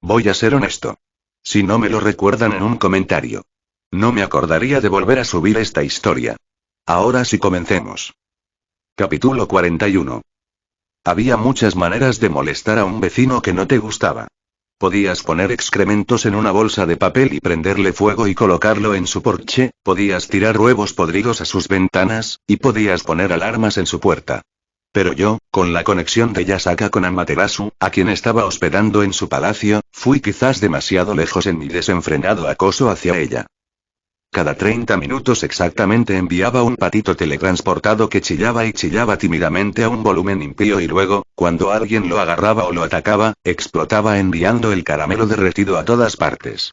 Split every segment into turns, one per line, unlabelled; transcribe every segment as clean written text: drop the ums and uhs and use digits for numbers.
Voy a ser honesto. Si no me lo recuerdan en un comentario. No me acordaría de volver a subir esta historia. Ahora sí comencemos. Capítulo 41. Había muchas maneras de molestar a un vecino que no te gustaba. Podías poner excrementos en una bolsa de papel y prenderle fuego y colocarlo en su porche, podías tirar huevos podridos a sus ventanas, y podías poner alarmas en su puerta. Pero yo, con la conexión de Yasaka con Amaterasu, a quien estaba hospedando en su palacio, fui quizás demasiado lejos en mi desenfrenado acoso hacia ella. Cada 30 minutos exactamente enviaba un patito teletransportado que chillaba y chillaba tímidamente a un volumen impío y luego, cuando alguien lo agarraba o lo atacaba, explotaba enviando el caramelo derretido a todas partes.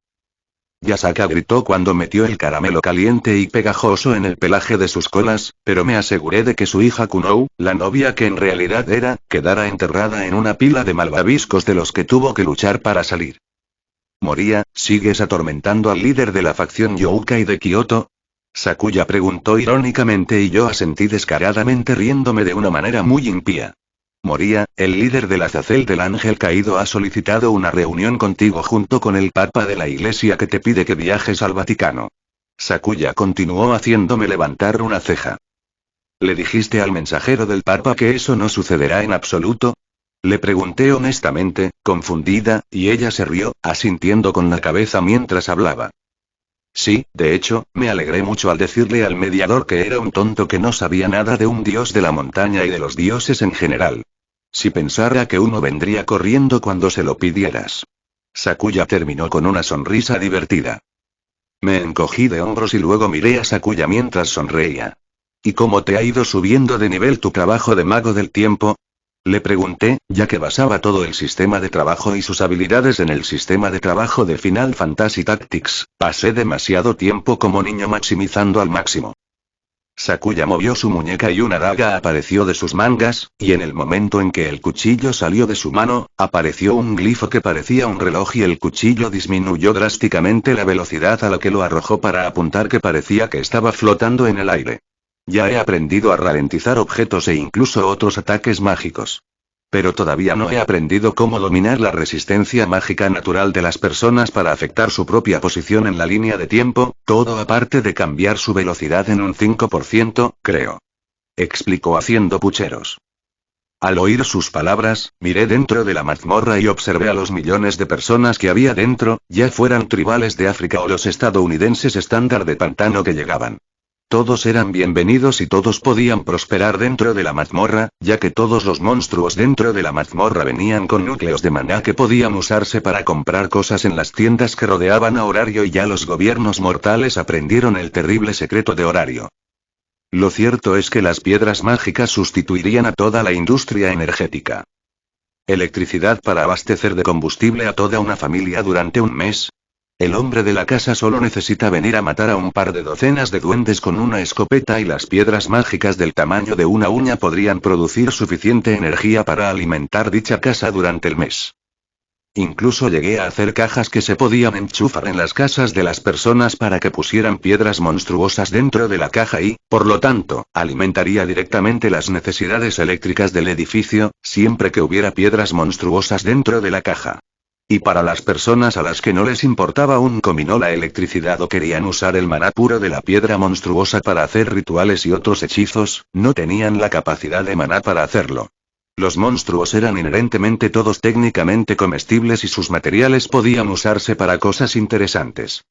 Yasaka gritó cuando metió el caramelo caliente y pegajoso en el pelaje de sus colas, pero me aseguré de que su hija Kunou, la novia que en realidad era, quedara enterrada en una pila de malvaviscos de los que tuvo que luchar para salir. Moria, ¿sigues atormentando al líder de la facción Youkai de Kioto? Sakuya preguntó irónicamente y yo asentí descaradamente riéndome de una manera muy impía. Moria, el líder del Azazel del Ángel Caído ha solicitado una reunión contigo junto con el Papa de la Iglesia que te pide que viajes al Vaticano. Sakuya continuó haciéndome levantar una ceja. ¿Le dijiste al mensajero del Papa que eso no sucederá en absoluto? Le pregunté honestamente, confundida, y ella se rió, asintiendo con la cabeza mientras hablaba. Sí, de hecho, me alegré mucho al decirle al mediador que era un tonto que no sabía nada de un dios de la montaña y de los dioses en general. Si pensara que uno vendría corriendo cuando se lo pidieras. Sakuya terminó con una sonrisa divertida. Me encogí de hombros y luego miré a Sakuya mientras sonreía. ¿Y cómo te ha ido subiendo de nivel tu trabajo de mago del tiempo? Le pregunté, ya que basaba todo el sistema de trabajo y sus habilidades en el sistema de trabajo de Final Fantasy Tactics. Pasé demasiado tiempo como niño maximizando al máximo. Sakuya movió su muñeca y una daga apareció de sus mangas, y en el momento en que el cuchillo salió de su mano, apareció un glifo que parecía un reloj y el cuchillo disminuyó drásticamente la velocidad a la que lo arrojó para apuntar que parecía que estaba flotando en el aire. Ya he aprendido a ralentizar objetos e incluso otros ataques mágicos. Pero todavía no he aprendido cómo dominar la resistencia mágica natural de las personas para afectar su propia posición en la línea de tiempo, todo aparte de cambiar su velocidad en un 5%, creo. Explicó haciendo pucheros. Al oír sus palabras, miré dentro de la mazmorra y observé a los millones de personas que había dentro, ya fueran tribales de África o los estadounidenses estándar de pantano que llegaban. Todos eran bienvenidos y todos podían prosperar dentro de la mazmorra, ya que todos los monstruos dentro de la mazmorra venían con núcleos de maná que podían usarse para comprar cosas en las tiendas que rodeaban a Horario y ya los gobiernos mortales aprendieron el terrible secreto de Horario. Lo cierto es que las piedras mágicas sustituirían a toda la industria energética. Electricidad para abastecer de combustible a toda una familia durante un mes. El hombre de la casa solo necesita venir a matar a un par de docenas de duendes con una escopeta y las piedras mágicas del tamaño de una uña podrían producir suficiente energía para alimentar dicha casa durante el mes. Incluso llegué a hacer cajas que se podían enchufar en las casas de las personas para que pusieran piedras monstruosas dentro de la caja y, por lo tanto, alimentaría directamente las necesidades eléctricas del edificio, siempre que hubiera piedras monstruosas dentro de la caja. Y para las personas a las que no les importaba un comino la electricidad o querían usar el maná puro de la piedra monstruosa para hacer rituales y otros hechizos, no tenían la capacidad de maná para hacerlo. Los monstruos eran inherentemente todos técnicamente comestibles y sus materiales podían usarse para cosas interesantes.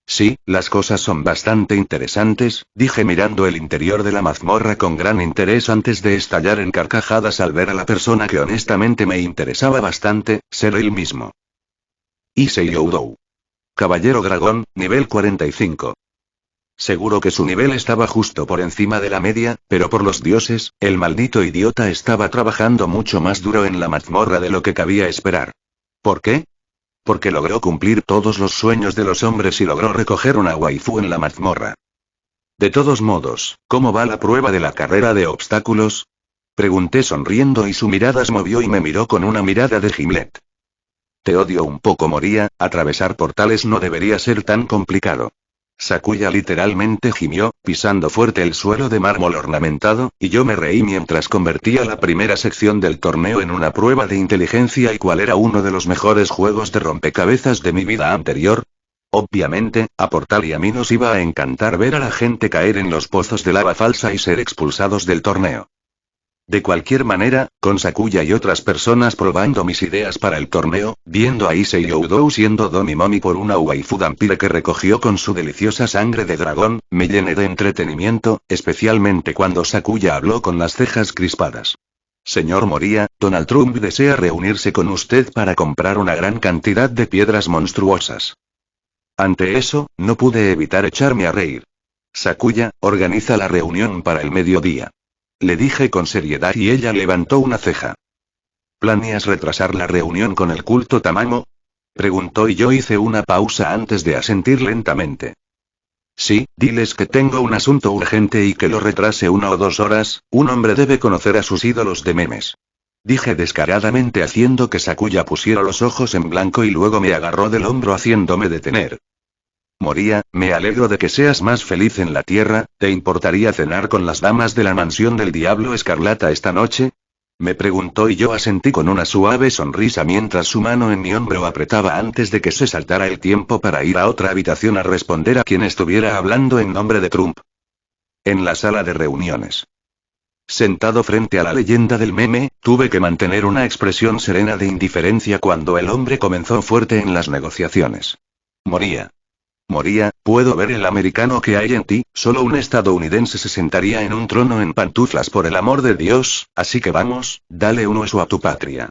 Sí, las cosas son bastante interesantes, dije mirando el interior de la mazmorra con gran interés antes de estallar en carcajadas al ver a la persona que honestamente me interesaba bastante, ser él mismo. Issei Youdou. Caballero Dragón, nivel 45. Seguro que su nivel estaba justo por encima de la media, pero por los dioses, el maldito idiota estaba trabajando mucho más duro en la mazmorra de lo que cabía esperar. ¿Por qué? Porque logró cumplir todos los sueños de los hombres y logró recoger una waifu en la mazmorra. De todos modos, ¿cómo va la prueba de la carrera de obstáculos? Pregunté sonriendo y su mirada se movió y me miró con una mirada de Gimlet. Te odio un poco, Moria, atravesar portales no debería ser tan complicado. Sakuya literalmente gimió, pisando fuerte el suelo de mármol ornamentado, y yo me reí mientras convertía la primera sección del torneo en una prueba de inteligencia y cuál era uno de los mejores juegos de rompecabezas de mi vida anterior. Obviamente, a Portal y a mí nos iba a encantar ver a la gente caer en los pozos de lava falsa y ser expulsados del torneo. De cualquier manera, con Sakuya y otras personas probando mis ideas para el torneo, viendo a Issei Oudou siendo Domimomi por una waifu vampire que recogió con su deliciosa sangre de dragón, me llené de entretenimiento, especialmente cuando Sakuya habló con las cejas crispadas. Señor Moria, Donald Trump desea reunirse con usted para comprar una gran cantidad de piedras monstruosas. Ante eso, no pude evitar echarme a reír. Sakuya, organiza la reunión para el mediodía. Le dije con seriedad y ella levantó una ceja. ¿Planeas retrasar la reunión con el culto Tamamo? Preguntó y yo hice una pausa antes de asentir lentamente. Sí, diles que tengo un asunto urgente y que lo retrase 1 o 2 horas, un hombre debe conocer a sus ídolos de memes. Dije descaradamente haciendo que Sakuya pusiera los ojos en blanco y luego me agarró del hombro haciéndome detener. Moria, me alegro de que seas más feliz en la tierra, ¿te importaría cenar con las damas de la mansión del Diablo Escarlata esta noche? Me preguntó y yo asentí con una suave sonrisa mientras su mano en mi hombro apretaba antes de que se saltara el tiempo para ir a otra habitación a responder a quien estuviera hablando en nombre de Trump. En la sala de reuniones. Sentado frente a la leyenda del meme, tuve que mantener una expresión serena de indiferencia cuando el hombre comenzó fuerte en las negociaciones. Moria, puedo ver el americano que hay en ti, solo un estadounidense se sentaría en un trono en pantuflas por el amor de Dios, así que vamos, dale un hueso a tu patria.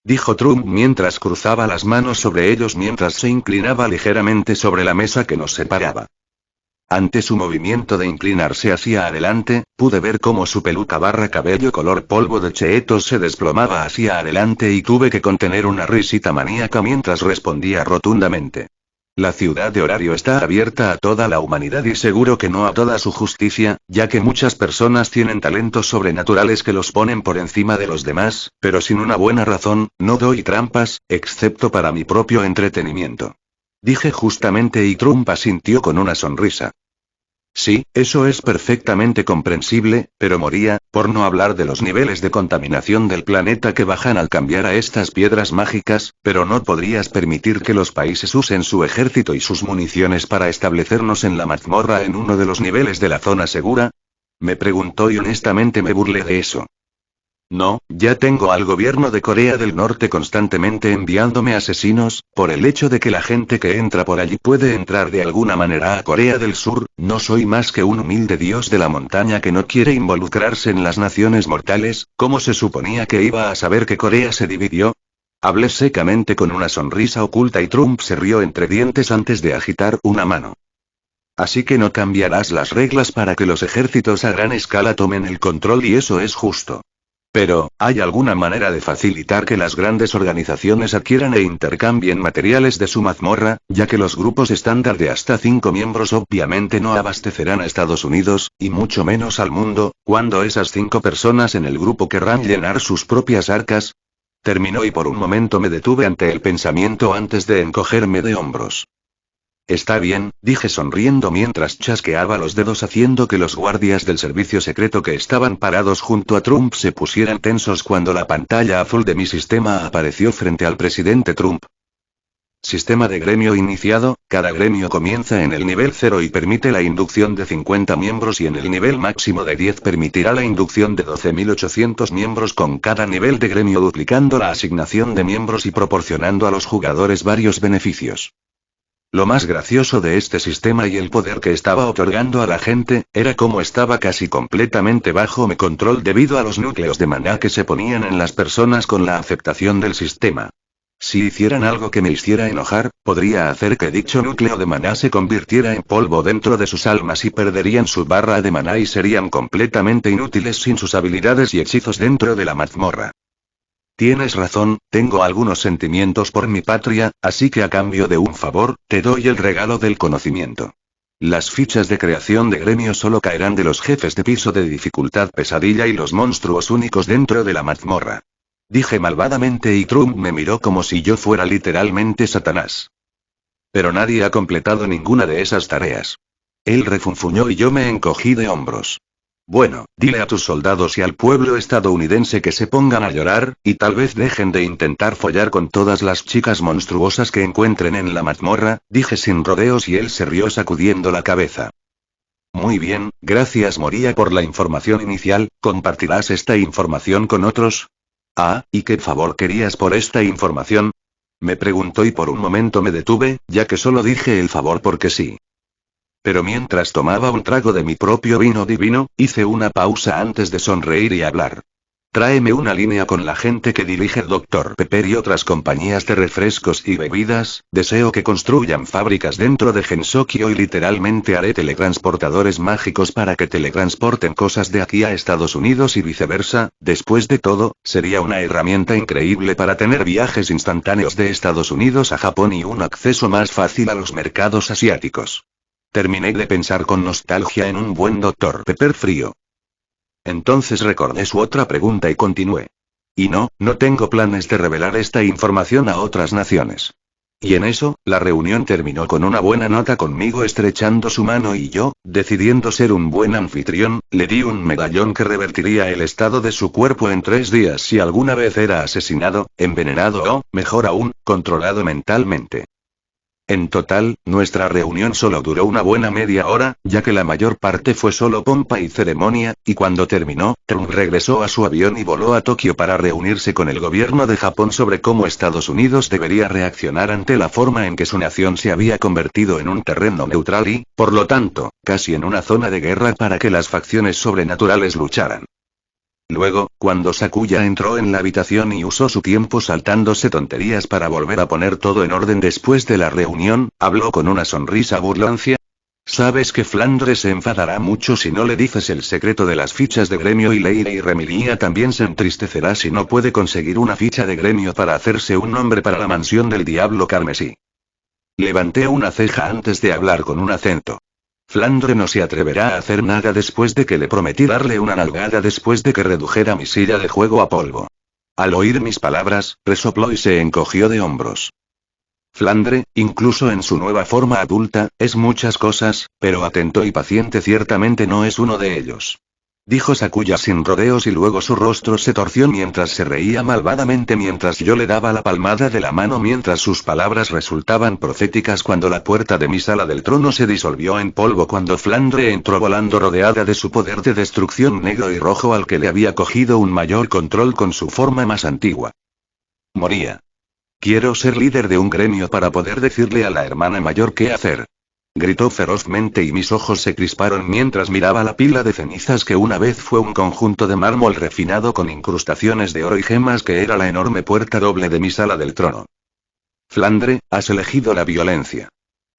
Dijo Trump mientras cruzaba las manos sobre ellos mientras se inclinaba ligeramente sobre la mesa que nos separaba. Ante su movimiento de inclinarse hacia adelante, pude ver cómo su peluca barra cabello color polvo de cheetos se desplomaba hacia adelante y tuve que contener una risita maníaca mientras respondía rotundamente. La ciudad de Horario está abierta a toda la humanidad y seguro que no a toda su justicia, ya que muchas personas tienen talentos sobrenaturales que los ponen por encima de los demás, pero sin una buena razón, no doy trampas, excepto para mi propio entretenimiento. Dije justamente y Trump asintió con una sonrisa. Sí, eso es perfectamente comprensible, pero Moria, por no hablar de los niveles de contaminación del planeta que bajan al cambiar a estas piedras mágicas, pero no podrías permitir que los países usen su ejército y sus municiones para establecernos en la mazmorra en uno de los niveles de la zona segura. Me preguntó y honestamente me burlé de eso. No, ya tengo al gobierno de Corea del Norte constantemente enviándome asesinos, por el hecho de que la gente que entra por allí puede entrar de alguna manera a Corea del Sur, no soy más que un humilde dios de la montaña que no quiere involucrarse en las naciones mortales, ¿cómo se suponía que iba a saber que Corea se dividió? Hablé secamente con una sonrisa oculta y Trump se rió entre dientes antes de agitar una mano. Así que no cambiarás las reglas para que los ejércitos a gran escala tomen el control y eso es justo. Pero, ¿hay alguna manera de facilitar que las grandes organizaciones adquieran e intercambien materiales de su mazmorra, ya que los grupos estándar de hasta 5 miembros obviamente no abastecerán a Estados Unidos, y mucho menos al mundo, cuando esas 5 personas en el grupo querrán llenar sus propias arcas? Terminó y por un momento me detuve ante el pensamiento antes de encogerme de hombros. Está bien, dije sonriendo mientras chasqueaba los dedos haciendo que los guardias del servicio secreto que estaban parados junto a Trump se pusieran tensos cuando la pantalla azul de mi sistema apareció frente al presidente Trump. Sistema de gremio iniciado, cada gremio comienza en el nivel 0 y permite la inducción de 50 miembros y en el nivel máximo de 10 permitirá la inducción de 12.800 miembros con cada nivel de gremio duplicando la asignación de miembros y proporcionando a los jugadores varios beneficios. Lo más gracioso de este sistema y el poder que estaba otorgando a la gente, era cómo estaba casi completamente bajo mi control debido a los núcleos de maná que se ponían en las personas con la aceptación del sistema. Si hicieran algo que me hiciera enojar, podría hacer que dicho núcleo de maná se convirtiera en polvo dentro de sus almas y perderían su barra de maná y serían completamente inútiles sin sus habilidades y hechizos dentro de la mazmorra. Tienes razón, tengo algunos sentimientos por mi patria, así que a cambio de un favor, te doy el regalo del conocimiento. Las fichas de creación de gremio solo caerán de los jefes de piso de dificultad pesadilla y los monstruos únicos dentro de la mazmorra. Dije malvadamente y Trump me miró como si yo fuera literalmente Satanás. Pero nadie ha completado ninguna de esas tareas. Él refunfuñó y yo me encogí de hombros. Bueno, dile a tus soldados y al pueblo estadounidense que se pongan a llorar, y tal vez dejen de intentar follar con todas las chicas monstruosas que encuentren en la mazmorra, dije sin rodeos y él se rió sacudiendo la cabeza. Muy bien, gracias Moria por la información inicial, ¿compartirás esta información con otros? Ah, ¿y qué favor querías por esta información? Me preguntó y por un momento me detuve, ya que solo dije el favor porque sí. Pero mientras tomaba un trago de mi propio vino divino, hice una pausa antes de sonreír y hablar. Tráeme una línea con la gente que dirige Dr. Pepper y otras compañías de refrescos y bebidas, deseo que construyan fábricas dentro de Gensokyo y literalmente haré teletransportadores mágicos para que teletransporten cosas de aquí a Estados Unidos y viceversa, después de todo, sería una herramienta increíble para tener viajes instantáneos de Estados Unidos a Japón y un acceso más fácil a los mercados asiáticos. Terminé de pensar con nostalgia en un buen Dr. Pepper frío. Entonces recordé su otra pregunta y continué. Y no tengo planes de revelar esta información a otras naciones. Y en eso, la reunión terminó con una buena nota conmigo estrechando su mano y yo, decidiendo ser un buen anfitrión, le di un medallón que revertiría el estado de su cuerpo en 3 días si alguna vez era asesinado, envenenado o, mejor aún, controlado mentalmente. En total, nuestra reunión solo duró una buena media hora, ya que la mayor parte fue solo pompa y ceremonia, y cuando terminó, Trump regresó a su avión y voló a Tokio para reunirse con el gobierno de Japón sobre cómo Estados Unidos debería reaccionar ante la forma en que su nación se había convertido en un terreno neutral y, por lo tanto, casi en una zona de guerra para que las facciones sobrenaturales lucharan. Luego, cuando Sakuya entró en la habitación y usó su tiempo saltándose tonterías para volver a poner todo en orden después de la reunión, habló con una sonrisa burlancia. Sabes que Flandre se enfadará mucho si no le dices el secreto de las fichas de gremio y Leire y Remilia también se entristecerá si no puede conseguir una ficha de gremio para hacerse un nombre para la mansión del diablo carmesí. Levanté una ceja antes de hablar con un acento. Flandre no se atreverá a hacer nada después de que le prometí darle una nalgada después de que redujera mi silla de juego a polvo. Al oír mis palabras, resopló y se encogió de hombros. Flandre, incluso en su nueva forma adulta, es muchas cosas, pero atento y paciente ciertamente no es uno de ellos. Dijo Sakuya sin rodeos y luego su rostro se torció mientras se reía malvadamente mientras yo le daba la palmada de la mano mientras sus palabras resultaban proféticas cuando la puerta de mi sala del trono se disolvió en polvo cuando Flandre entró volando rodeada de su poder de destrucción negro y rojo al que le había cogido un mayor control con su forma más antigua. Moría. Quiero ser líder de un gremio para poder decirle a la hermana mayor qué hacer. Gritó ferozmente y mis ojos se crisparon mientras miraba la pila de cenizas que una vez fue un conjunto de mármol refinado con incrustaciones de oro y gemas que era la enorme puerta doble de mi sala del trono. Flandre, has elegido la violencia.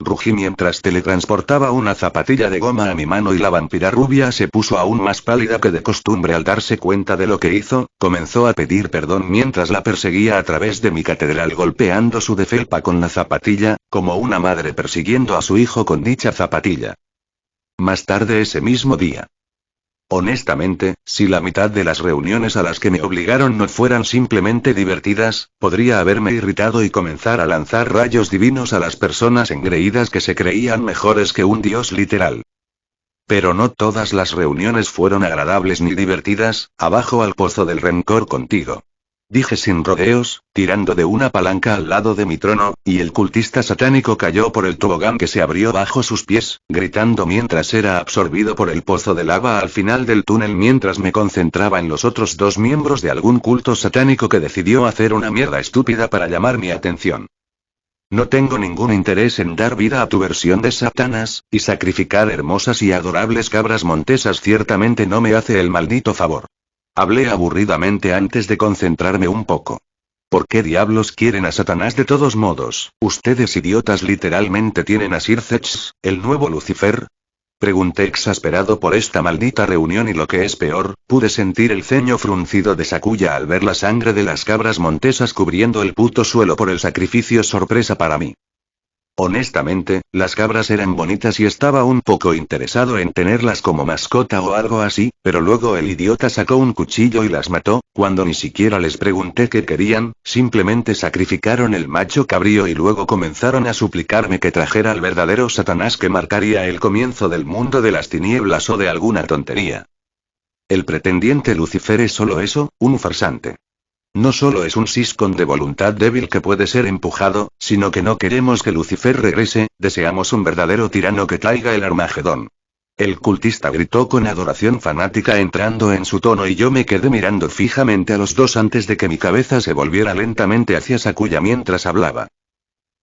Rugí mientras teletransportaba una zapatilla de goma a mi mano y la vampira rubia se puso aún más pálida que de costumbre al darse cuenta de lo que hizo, comenzó a pedir perdón mientras la perseguía a través de mi catedral golpeando su de felpa con la zapatilla, como una madre persiguiendo a su hijo con dicha zapatilla. Más tarde ese mismo día. Honestamente, si la mitad de las reuniones a las que me obligaron no fueran simplemente divertidas, podría haberme irritado y comenzar a lanzar rayos divinos a las personas engreídas que se creían mejores que un dios literal. Pero no todas las reuniones fueron agradables ni divertidas, abajo al pozo del rencor contigo. Dije sin rodeos, tirando de una palanca al lado de mi trono, y el cultista satánico cayó por el tobogán que se abrió bajo sus pies, gritando mientras era absorbido por el pozo de lava al final del túnel mientras me concentraba en los otros 2 miembros de algún culto satánico que decidió hacer una mierda estúpida para llamar mi atención. No tengo ningún interés en dar vida a tu versión de Satanás, y sacrificar hermosas y adorables cabras montesas ciertamente no me hace el maldito favor. Hablé aburridamente antes de concentrarme un poco. ¿Por qué diablos quieren a Satanás de todos modos? ¿Ustedes idiotas literalmente tienen a Sir Zetch, el nuevo Lucifer? Pregunté exasperado por esta maldita reunión y lo que es peor, pude sentir el ceño fruncido de Sakuya al ver la sangre de las cabras montesas cubriendo el puto suelo por el sacrificio sorpresa para mí. Honestamente, las cabras eran bonitas y estaba un poco interesado en tenerlas como mascota o algo así, pero luego el idiota sacó un cuchillo y las mató, cuando ni siquiera les pregunté qué querían, simplemente sacrificaron el macho cabrío y luego comenzaron a suplicarme que trajera al verdadero Satanás que marcaría el comienzo del mundo de las tinieblas o de alguna tontería. El pretendiente Lucifer es solo eso, un farsante. No solo es un siscón de voluntad débil que puede ser empujado, sino que no queremos que Lucifer regrese, deseamos un verdadero tirano que traiga el Armagedón. El cultista gritó con adoración fanática entrando en su tono y yo me quedé mirando fijamente a los dos antes de que mi cabeza se volviera lentamente hacia Sakuya mientras hablaba.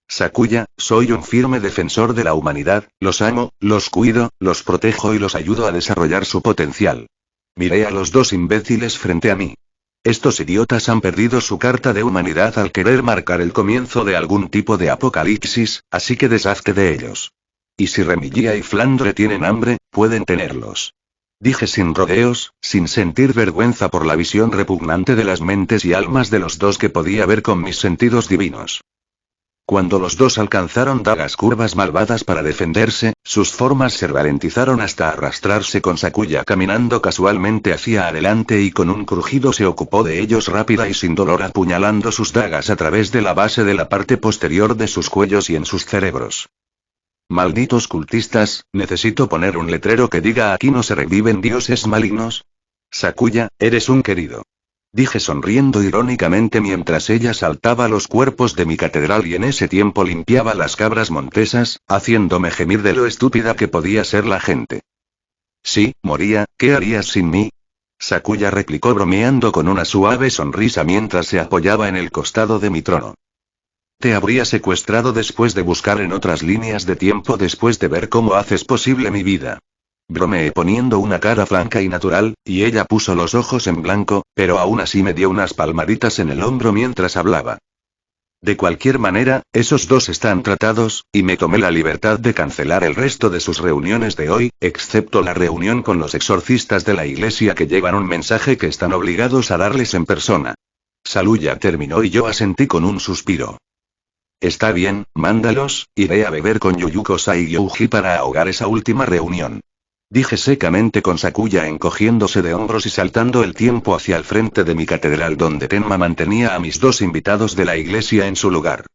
Sakuya, soy un firme defensor de la humanidad, los amo, los cuido, los protejo y los ayudo a desarrollar su potencial. Miré a los dos imbéciles frente a mí. Estos idiotas han perdido su carta de humanidad al querer marcar el comienzo de algún tipo de apocalipsis, así que deshazte de ellos. Y si Remillía y Flandre tienen hambre, pueden tenerlos. Dije sin rodeos, sin sentir vergüenza por la visión repugnante de las mentes y almas de los dos que podía ver con mis sentidos divinos. Cuando los dos alcanzaron dagas curvas malvadas para defenderse, sus formas se ralentizaron hasta arrastrarse con Sakuya caminando casualmente hacia adelante y con un crujido se ocupó de ellos rápida y sin dolor apuñalando sus dagas a través de la base de la parte posterior de sus cuellos y en sus cerebros. Malditos cultistas, necesito poner un letrero que diga aquí no se reviven dioses malignos. Sakuya, eres un querido. Dije sonriendo irónicamente mientras ella saltaba los cuerpos de mi catedral y en ese tiempo limpiaba las cabras montesas, haciéndome gemir de lo estúpida que podía ser la gente. Sí, Moría, ¿qué harías sin mí? Sakuya replicó bromeando con una suave sonrisa mientras se apoyaba en el costado de mi trono. Te habría secuestrado después de buscar en otras líneas de tiempo después de ver cómo haces posible mi vida. Bromeé poniendo una cara franca y natural, y ella puso los ojos en blanco, pero aún así me dio unas palmaditas en el hombro mientras hablaba. De cualquier manera, esos dos están tratados, y me tomé la libertad de cancelar el resto de sus reuniones de hoy, excepto la reunión con los exorcistas de la iglesia que llevan un mensaje que están obligados a darles en persona. Saluya terminó y yo asentí con un suspiro. Está bien, mándalos, iré a beber con Yuyuko-sai y Yuji para ahogar esa última reunión. Dije secamente con Sakuya encogiéndose de hombros y saltando el tiempo hacia el frente de mi catedral donde Tenma mantenía a mis dos invitados de la iglesia en su lugar.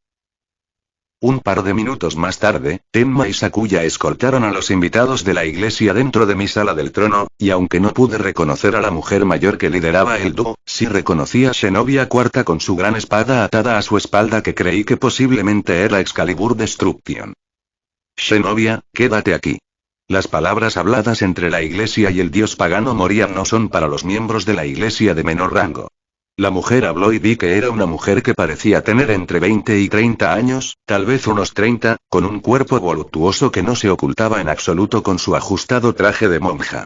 Un par de minutos más tarde, Tenma y Sakuya escoltaron a los invitados de la iglesia dentro de mi sala del trono, y aunque no pude reconocer a la mujer mayor que lideraba el dúo, sí reconocí a Zenobia IV con su gran espada atada a su espalda que creí que posiblemente era Excalibur Destruction. Zenobia, quédate aquí. Las palabras habladas entre la iglesia y el dios pagano Moría no son para los miembros de la iglesia de menor rango. La mujer habló y vi que era una mujer que parecía tener entre 20 y 30 años, tal vez unos 30, con un cuerpo voluptuoso que no se ocultaba en absoluto con su ajustado traje de monja.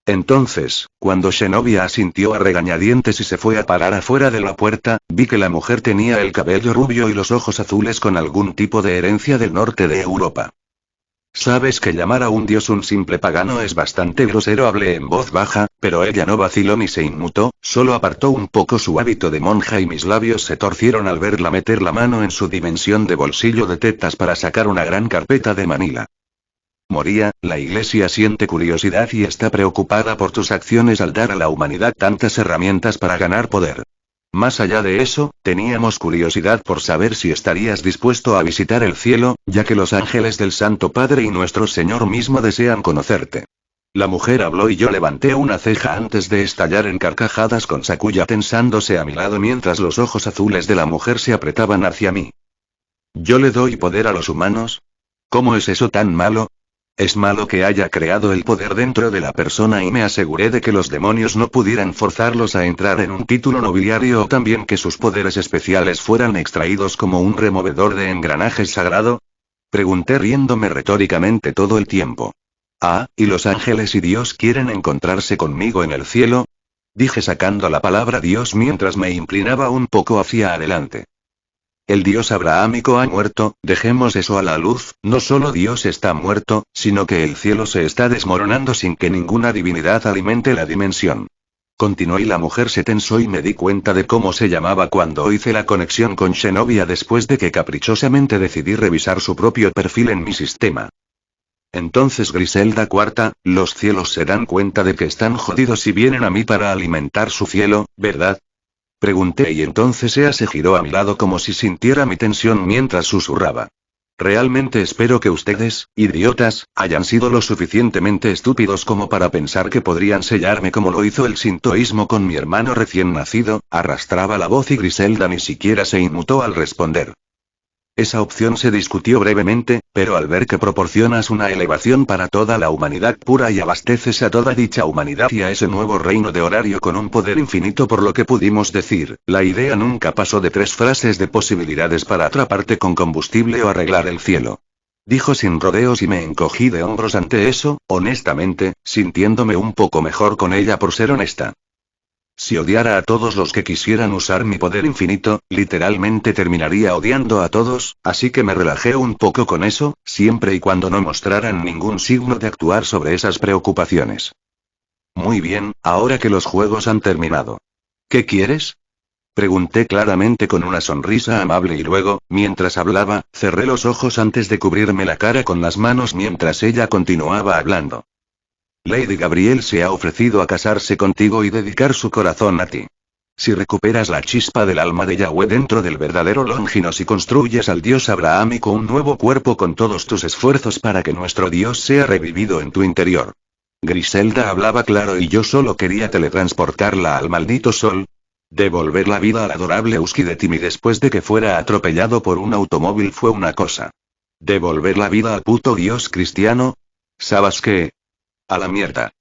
Entonces, cuando Zenobia asintió a regañadientes y se fue a parar afuera de la puerta, vi que la mujer tenía el cabello rubio y los ojos azules con algún tipo de herencia del norte de Europa. Sabes que llamar a un dios un simple pagano es bastante grosero, hablé en voz baja, pero ella no vaciló ni se inmutó, solo apartó un poco su hábito de monja y mis labios se torcieron al verla meter la mano en su dimensión de bolsillo de tetas para sacar una gran carpeta de Manila. Moría, la iglesia siente curiosidad y está preocupada por tus acciones al dar a la humanidad tantas herramientas para ganar poder. Más allá de eso, teníamos curiosidad por saber si estarías dispuesto a visitar el cielo, ya que los ángeles del Santo Padre y nuestro Señor mismo desean conocerte. La mujer habló y yo levanté una ceja antes de estallar en carcajadas con Sakuya tensándose a mi lado mientras los ojos azules de la mujer se apretaban hacia mí. ¿Yo le doy poder a los humanos? ¿Cómo es eso tan malo? Es malo que haya creado el poder dentro de la persona y me aseguré de que los demonios no pudieran forzarlos a entrar en un título nobiliario o también que sus poderes especiales fueran extraídos como un removedor de engranajes sagrado. Pregunté riéndome retóricamente todo el tiempo. Ah, ¿y los ángeles y Dios quieren encontrarse conmigo en el cielo? Dije sacando la palabra Dios mientras me inclinaba un poco hacia adelante. El dios abrahámico ha muerto, dejemos eso a la luz, no solo Dios está muerto, sino que el cielo se está desmoronando sin que ninguna divinidad alimente la dimensión. Continuó y la mujer se tensó y me di cuenta de cómo se llamaba cuando hice la conexión con Xenovia después de que caprichosamente decidí revisar su propio perfil en mi sistema. Entonces Griselda cuarta, los cielos se dan cuenta de que están jodidos y vienen a mí para alimentar su cielo, ¿verdad? Pregunté y entonces ella se giró a mi lado como si sintiera mi tensión mientras susurraba. Realmente espero que ustedes, idiotas, hayan sido lo suficientemente estúpidos como para pensar que podrían sellarme como lo hizo el sintoísmo con mi hermano recién nacido, arrastraba la voz y Griselda ni siquiera se inmutó al responder. Esa opción se discutió brevemente, pero al ver que proporcionas una elevación para toda la humanidad pura y abasteces a toda dicha humanidad y a ese nuevo reino de horario con un poder infinito por lo que pudimos decir, la idea nunca pasó de 3 frases de posibilidades para atraparte con combustible o arreglar el cielo. Dijo sin rodeos y me encogí de hombros ante eso, honestamente, sintiéndome un poco mejor con ella por ser honesta. Si odiara a todos los que quisieran usar mi poder infinito, literalmente terminaría odiando a todos, así que me relajé un poco con eso, siempre y cuando no mostraran ningún signo de actuar sobre esas preocupaciones. Muy bien, ahora que los juegos han terminado. ¿Qué quieres? Pregunté claramente con una sonrisa amable y luego, mientras hablaba, cerré los ojos antes de cubrirme la cara con las manos mientras ella continuaba hablando. Lady Gabrielle se ha ofrecido a casarse contigo y dedicar su corazón a ti. Si recuperas la chispa del alma de Yahweh dentro del verdadero Longinos y construyes al dios abrahámico un nuevo cuerpo con todos tus esfuerzos para que nuestro dios sea revivido en tu interior. Griselda hablaba claro y yo solo quería teletransportarla al maldito sol. Devolver la vida al adorable Husky de Timmy después de que fuera atropellado por un automóvil fue una cosa. Devolver la vida al puto dios cristiano. ¿Sabes qué? A la mierda.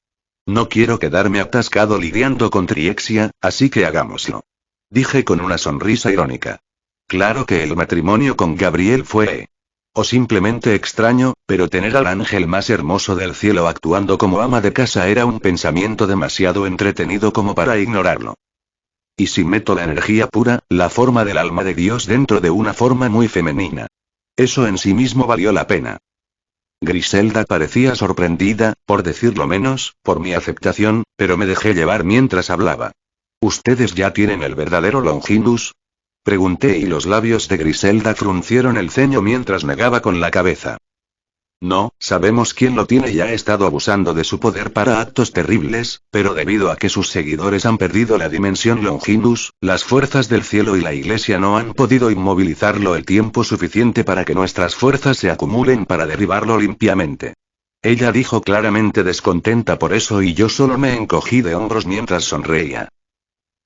No quiero quedarme atascado lidiando con Triexia, así que hagámoslo. Dije con una sonrisa irónica. Claro que el matrimonio con Gabriel fue... o simplemente extraño, pero tener al ángel más hermoso del cielo actuando como ama de casa era un pensamiento demasiado entretenido como para ignorarlo. Y si meto la energía pura, la forma del alma de Dios dentro de una forma muy femenina. Eso en sí mismo valió la pena. Griselda parecía sorprendida, por decirlo menos, por mi aceptación, pero me dejé llevar mientras hablaba. ¿Ustedes ya tienen el verdadero Longinus? Pregunté y los labios de Griselda fruncieron el ceño mientras negaba con la cabeza. No, sabemos quién lo tiene y ha estado abusando de su poder para actos terribles, pero debido a que sus seguidores han perdido la dimensión Longinus, las fuerzas del cielo y la iglesia no han podido inmovilizarlo el tiempo suficiente para que nuestras fuerzas se acumulen para derribarlo limpiamente. Ella dijo claramente descontenta por eso y yo solo me encogí de hombros mientras sonreía.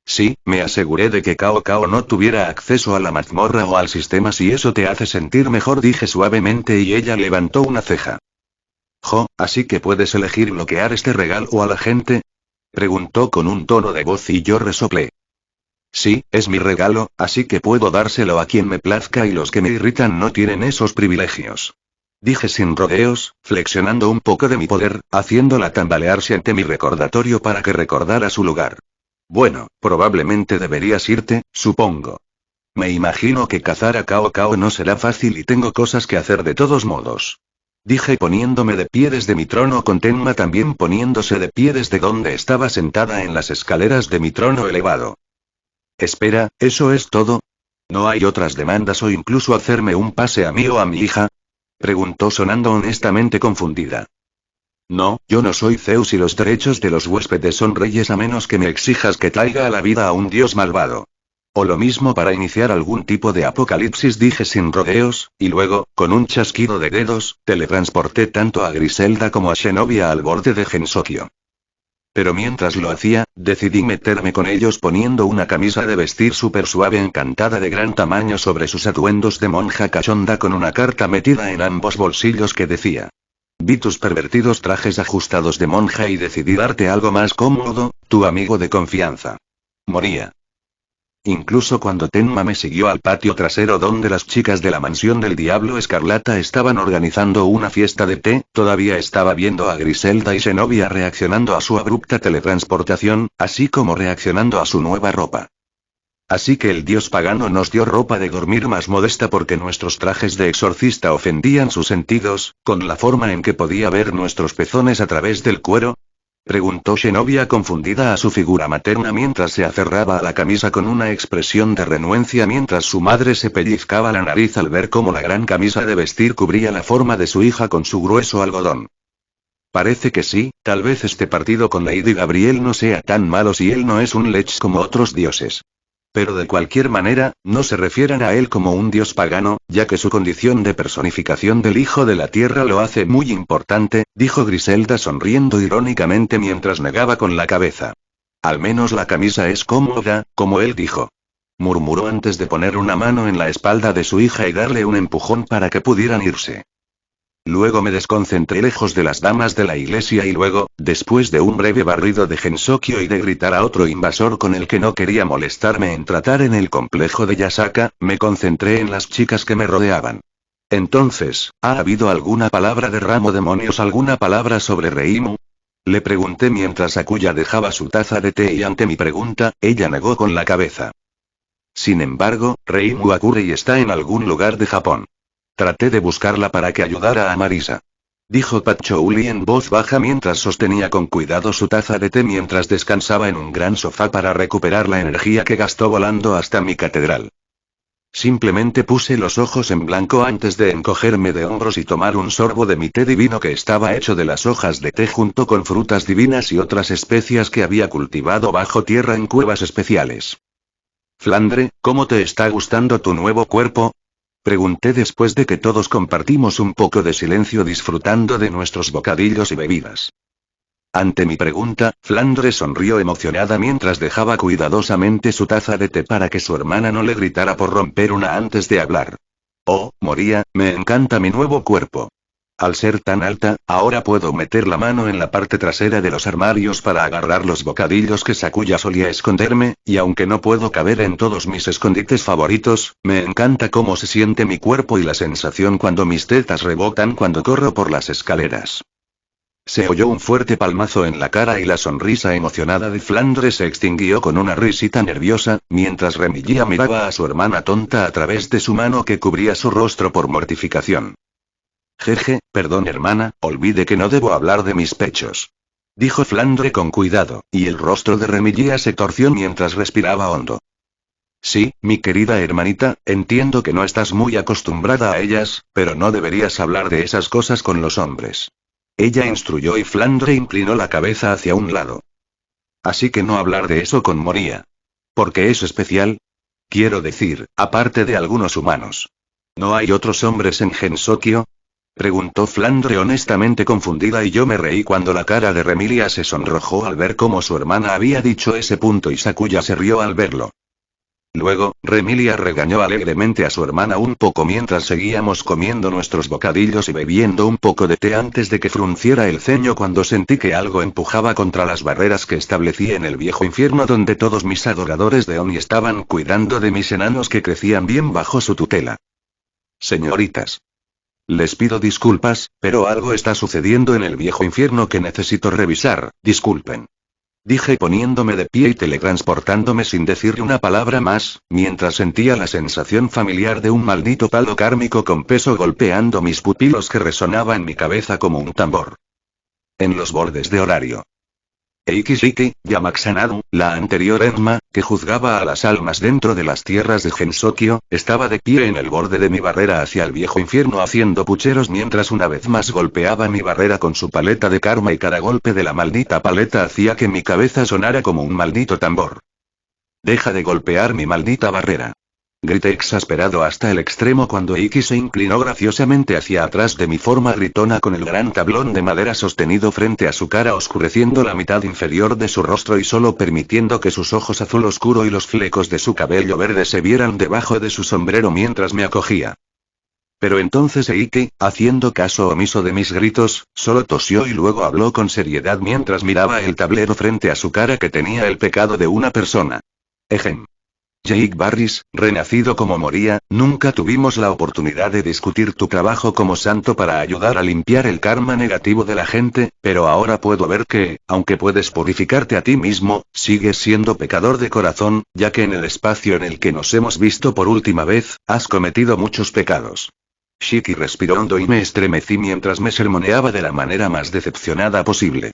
Sí, me aseguré de que Cao Cao no tuviera acceso a la mazmorra o al sistema si eso te hace sentir mejor, dije suavemente y ella levantó una ceja. ¿Así que puedes elegir bloquear este regalo a la gente? Preguntó con un tono de voz y yo resoplé. Sí, es mi regalo, así que puedo dárselo a quien me plazca y los que me irritan no tienen esos privilegios. Dije sin rodeos, flexionando un poco de mi poder, haciéndola tambalearse ante mi recordatorio para que recordara su lugar. Bueno, probablemente deberías irte, supongo. Me imagino que cazar a Cao Cao no será fácil y tengo cosas que hacer de todos modos. Dije poniéndome de pie desde mi trono con Tenma también poniéndose de pie desde donde estaba sentada en las escaleras de mi trono elevado. Espera, ¿eso es todo? ¿No hay otras demandas o incluso hacerme un pase a mí o a mi hija? Preguntó sonando honestamente confundida. No, yo no soy Zeus y los derechos de los huéspedes son reyes a menos que me exijas que traiga a la vida a un dios malvado. O lo mismo para iniciar algún tipo de apocalipsis, dije sin rodeos, y luego, con un chasquido de dedos, teletransporté tanto a Griselda como a Xenovia al borde de Gensokyo. Pero mientras lo hacía, decidí meterme con ellos poniendo una camisa de vestir súper suave encantada de gran tamaño sobre sus atuendos de monja cachonda con una carta metida en ambos bolsillos que decía: vi tus pervertidos trajes ajustados de monja y decidí darte algo más cómodo, tu amigo de confianza. Moría. Incluso cuando Tenma me siguió al patio trasero donde las chicas de la mansión del Diablo Escarlata estaban organizando una fiesta de té, todavía estaba viendo a Griselda y Xenovia reaccionando a su abrupta teletransportación, así como reaccionando a su nueva ropa. Así que el dios pagano nos dio ropa de dormir más modesta porque nuestros trajes de exorcista ofendían sus sentidos, con la forma en que podía ver nuestros pezones a través del cuero. Preguntó Zenobia confundida a su figura materna mientras se aferraba a la camisa con una expresión de renuencia mientras su madre se pellizcaba la nariz al ver cómo la gran camisa de vestir cubría la forma de su hija con su grueso algodón. Parece que sí, tal vez este partido con Lady Gabriel no sea tan malo si él no es un lech como otros dioses. Pero de cualquier manera, no se refieran a él como un dios pagano, ya que su condición de personificación del Hijo de la Tierra lo hace muy importante, dijo Griselda sonriendo irónicamente mientras negaba con la cabeza. Al menos la camisa es cómoda, como él dijo. Murmuró antes de poner una mano en la espalda de su hija y darle un empujón para que pudieran irse. Luego me desconcentré lejos de las damas de la iglesia y luego, después de un breve barrido de Gensokyo y de gritar a otro invasor con el que no quería molestarme en tratar en el complejo de Yasaka, me concentré en las chicas que me rodeaban. Entonces, ¿ha habido alguna palabra de ramo demonios, alguna palabra sobre Reimu? Le pregunté mientras Akuya dejaba su taza de té y ante mi pregunta, ella negó con la cabeza. Sin embargo, Reimu ocurre y está en algún lugar de Japón. Traté de buscarla para que ayudara a Marisa. Dijo Patchouli en voz baja mientras sostenía con cuidado su taza de té mientras descansaba en un gran sofá para recuperar la energía que gastó volando hasta mi catedral. Simplemente puse los ojos en blanco antes de encogerme de hombros y tomar un sorbo de mi té divino que estaba hecho de las hojas de té junto con frutas divinas y otras especias que había cultivado bajo tierra en cuevas especiales. Flandre, ¿cómo te está gustando tu nuevo cuerpo? Pregunté después de que todos compartimos un poco de silencio disfrutando de nuestros bocadillos y bebidas. Ante mi pregunta, Flandre sonrió emocionada mientras dejaba cuidadosamente su taza de té para que su hermana no le gritara por romper una antes de hablar. Oh, Moria, me encanta mi nuevo cuerpo. Al ser tan alta, ahora puedo meter la mano en la parte trasera de los armarios para agarrar los bocadillos que Sakuya solía esconderme, y aunque no puedo caber en todos mis escondites favoritos, me encanta cómo se siente mi cuerpo y la sensación cuando mis tetas rebotan cuando corro por las escaleras. Se oyó un fuerte palmazo en la cara y la sonrisa emocionada de Flandre se extinguió con una risita nerviosa, mientras Remigía miraba a su hermana tonta a través de su mano que cubría su rostro por mortificación. Jeje, perdón hermana, olvide que no debo hablar de mis pechos. Dijo Flandre con cuidado, y el rostro de Remigía se torció mientras respiraba hondo. Sí, mi querida hermanita, entiendo que no estás muy acostumbrada a ellas, pero no deberías hablar de esas cosas con los hombres. Ella instruyó y Flandre inclinó la cabeza hacia un lado. Así que no hablar de eso con Moria. ¿Porque es especial? Quiero decir, aparte de algunos humanos. ¿No hay otros hombres en Gensokyo? Preguntó Flandre honestamente confundida y yo me reí cuando la cara de Remilia se sonrojó al ver cómo su hermana había dicho ese punto y Sakuya se rió al verlo. Luego, Remilia regañó alegremente a su hermana un poco mientras seguíamos comiendo nuestros bocadillos y bebiendo un poco de té antes de que frunciera el ceño cuando sentí que algo empujaba contra las barreras que establecí en el viejo infierno donde todos mis adoradores de Oni estaban cuidando de mis enanos que crecían bien bajo su tutela. Señoritas. Les pido disculpas, pero algo está sucediendo en el viejo infierno que necesito revisar, disculpen. Dije poniéndome de pie y teletransportándome sin decirle una palabra más, mientras sentía la sensación familiar de un maldito palo kármico con peso golpeando mis pupilos que resonaba en mi cabeza como un tambor. En los bordes de horario. Eikishiki, Yamaxanadu, la anterior Enma, que juzgaba a las almas dentro de las tierras de Gensokyo, estaba de pie en el borde de mi barrera hacia el viejo infierno haciendo pucheros mientras una vez más golpeaba mi barrera con su paleta de karma y cada golpe de la maldita paleta hacía que mi cabeza sonara como un maldito tambor. Deja de golpear mi maldita barrera. Grité exasperado hasta el extremo cuando Iki se inclinó graciosamente hacia atrás de mi forma gritona con el gran tablón de madera sostenido frente a su cara oscureciendo la mitad inferior de su rostro y solo permitiendo que sus ojos azul oscuro y los flecos de su cabello verde se vieran debajo de su sombrero mientras me acogía. Pero entonces Eiki, haciendo caso omiso de mis gritos, solo tosió y luego habló con seriedad mientras miraba el tablero frente a su cara que tenía el pecado de una persona. Ejem. Jake Barris, renacido como Moria, nunca tuvimos la oportunidad de discutir tu trabajo como santo para ayudar a limpiar el karma negativo de la gente, pero ahora puedo ver que, aunque puedes purificarte a ti mismo, sigues siendo pecador de corazón, ya que en el espacio en el que nos hemos visto por última vez, has cometido muchos pecados. Shiki respiró hondo y me estremecí mientras me sermoneaba de la manera más decepcionada posible.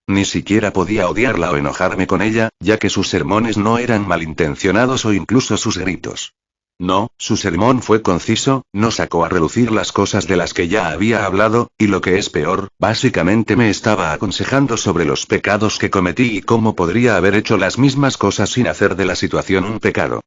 Ni siquiera podía odiarla o enojarme con ella, ya que sus sermones no eran malintencionados o incluso sus gritos. No, su sermón fue conciso, no sacó a relucir las cosas de las que ya había hablado, y lo que es peor, básicamente me estaba aconsejando sobre los pecados que cometí y cómo podría haber hecho las mismas cosas sin hacer de la situación un pecado.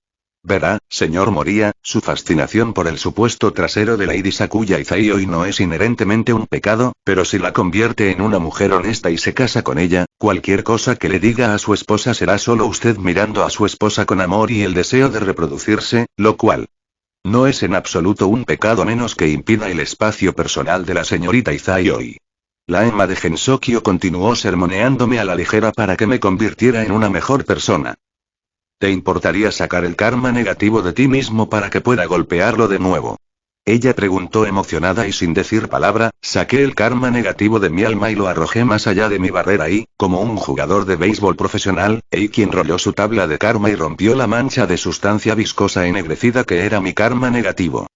Verá, señor Moria, su fascinación por el supuesto trasero de Lady Sakuya Izaioi no es inherentemente un pecado, pero si la convierte en una mujer honesta y se casa con ella, cualquier cosa que le diga a su esposa será solo usted mirando a su esposa con amor y el deseo de reproducirse, lo cual no es en absoluto un pecado a menos que impida el espacio personal de la señorita Izaioi. La Emma de Gensokyo continuó sermoneándome a la ligera para que me convirtiera en una mejor persona. ¿Te importaría sacar el karma negativo de ti mismo para que pueda golpearlo de nuevo? Ella preguntó emocionada y sin decir palabra, saqué el karma negativo de mi alma y lo arrojé más allá de mi barrera y, como un jugador de béisbol profesional, Eiki enrolló su tabla de karma y rompió la mancha de sustancia viscosa ennegrecida que era mi karma negativo.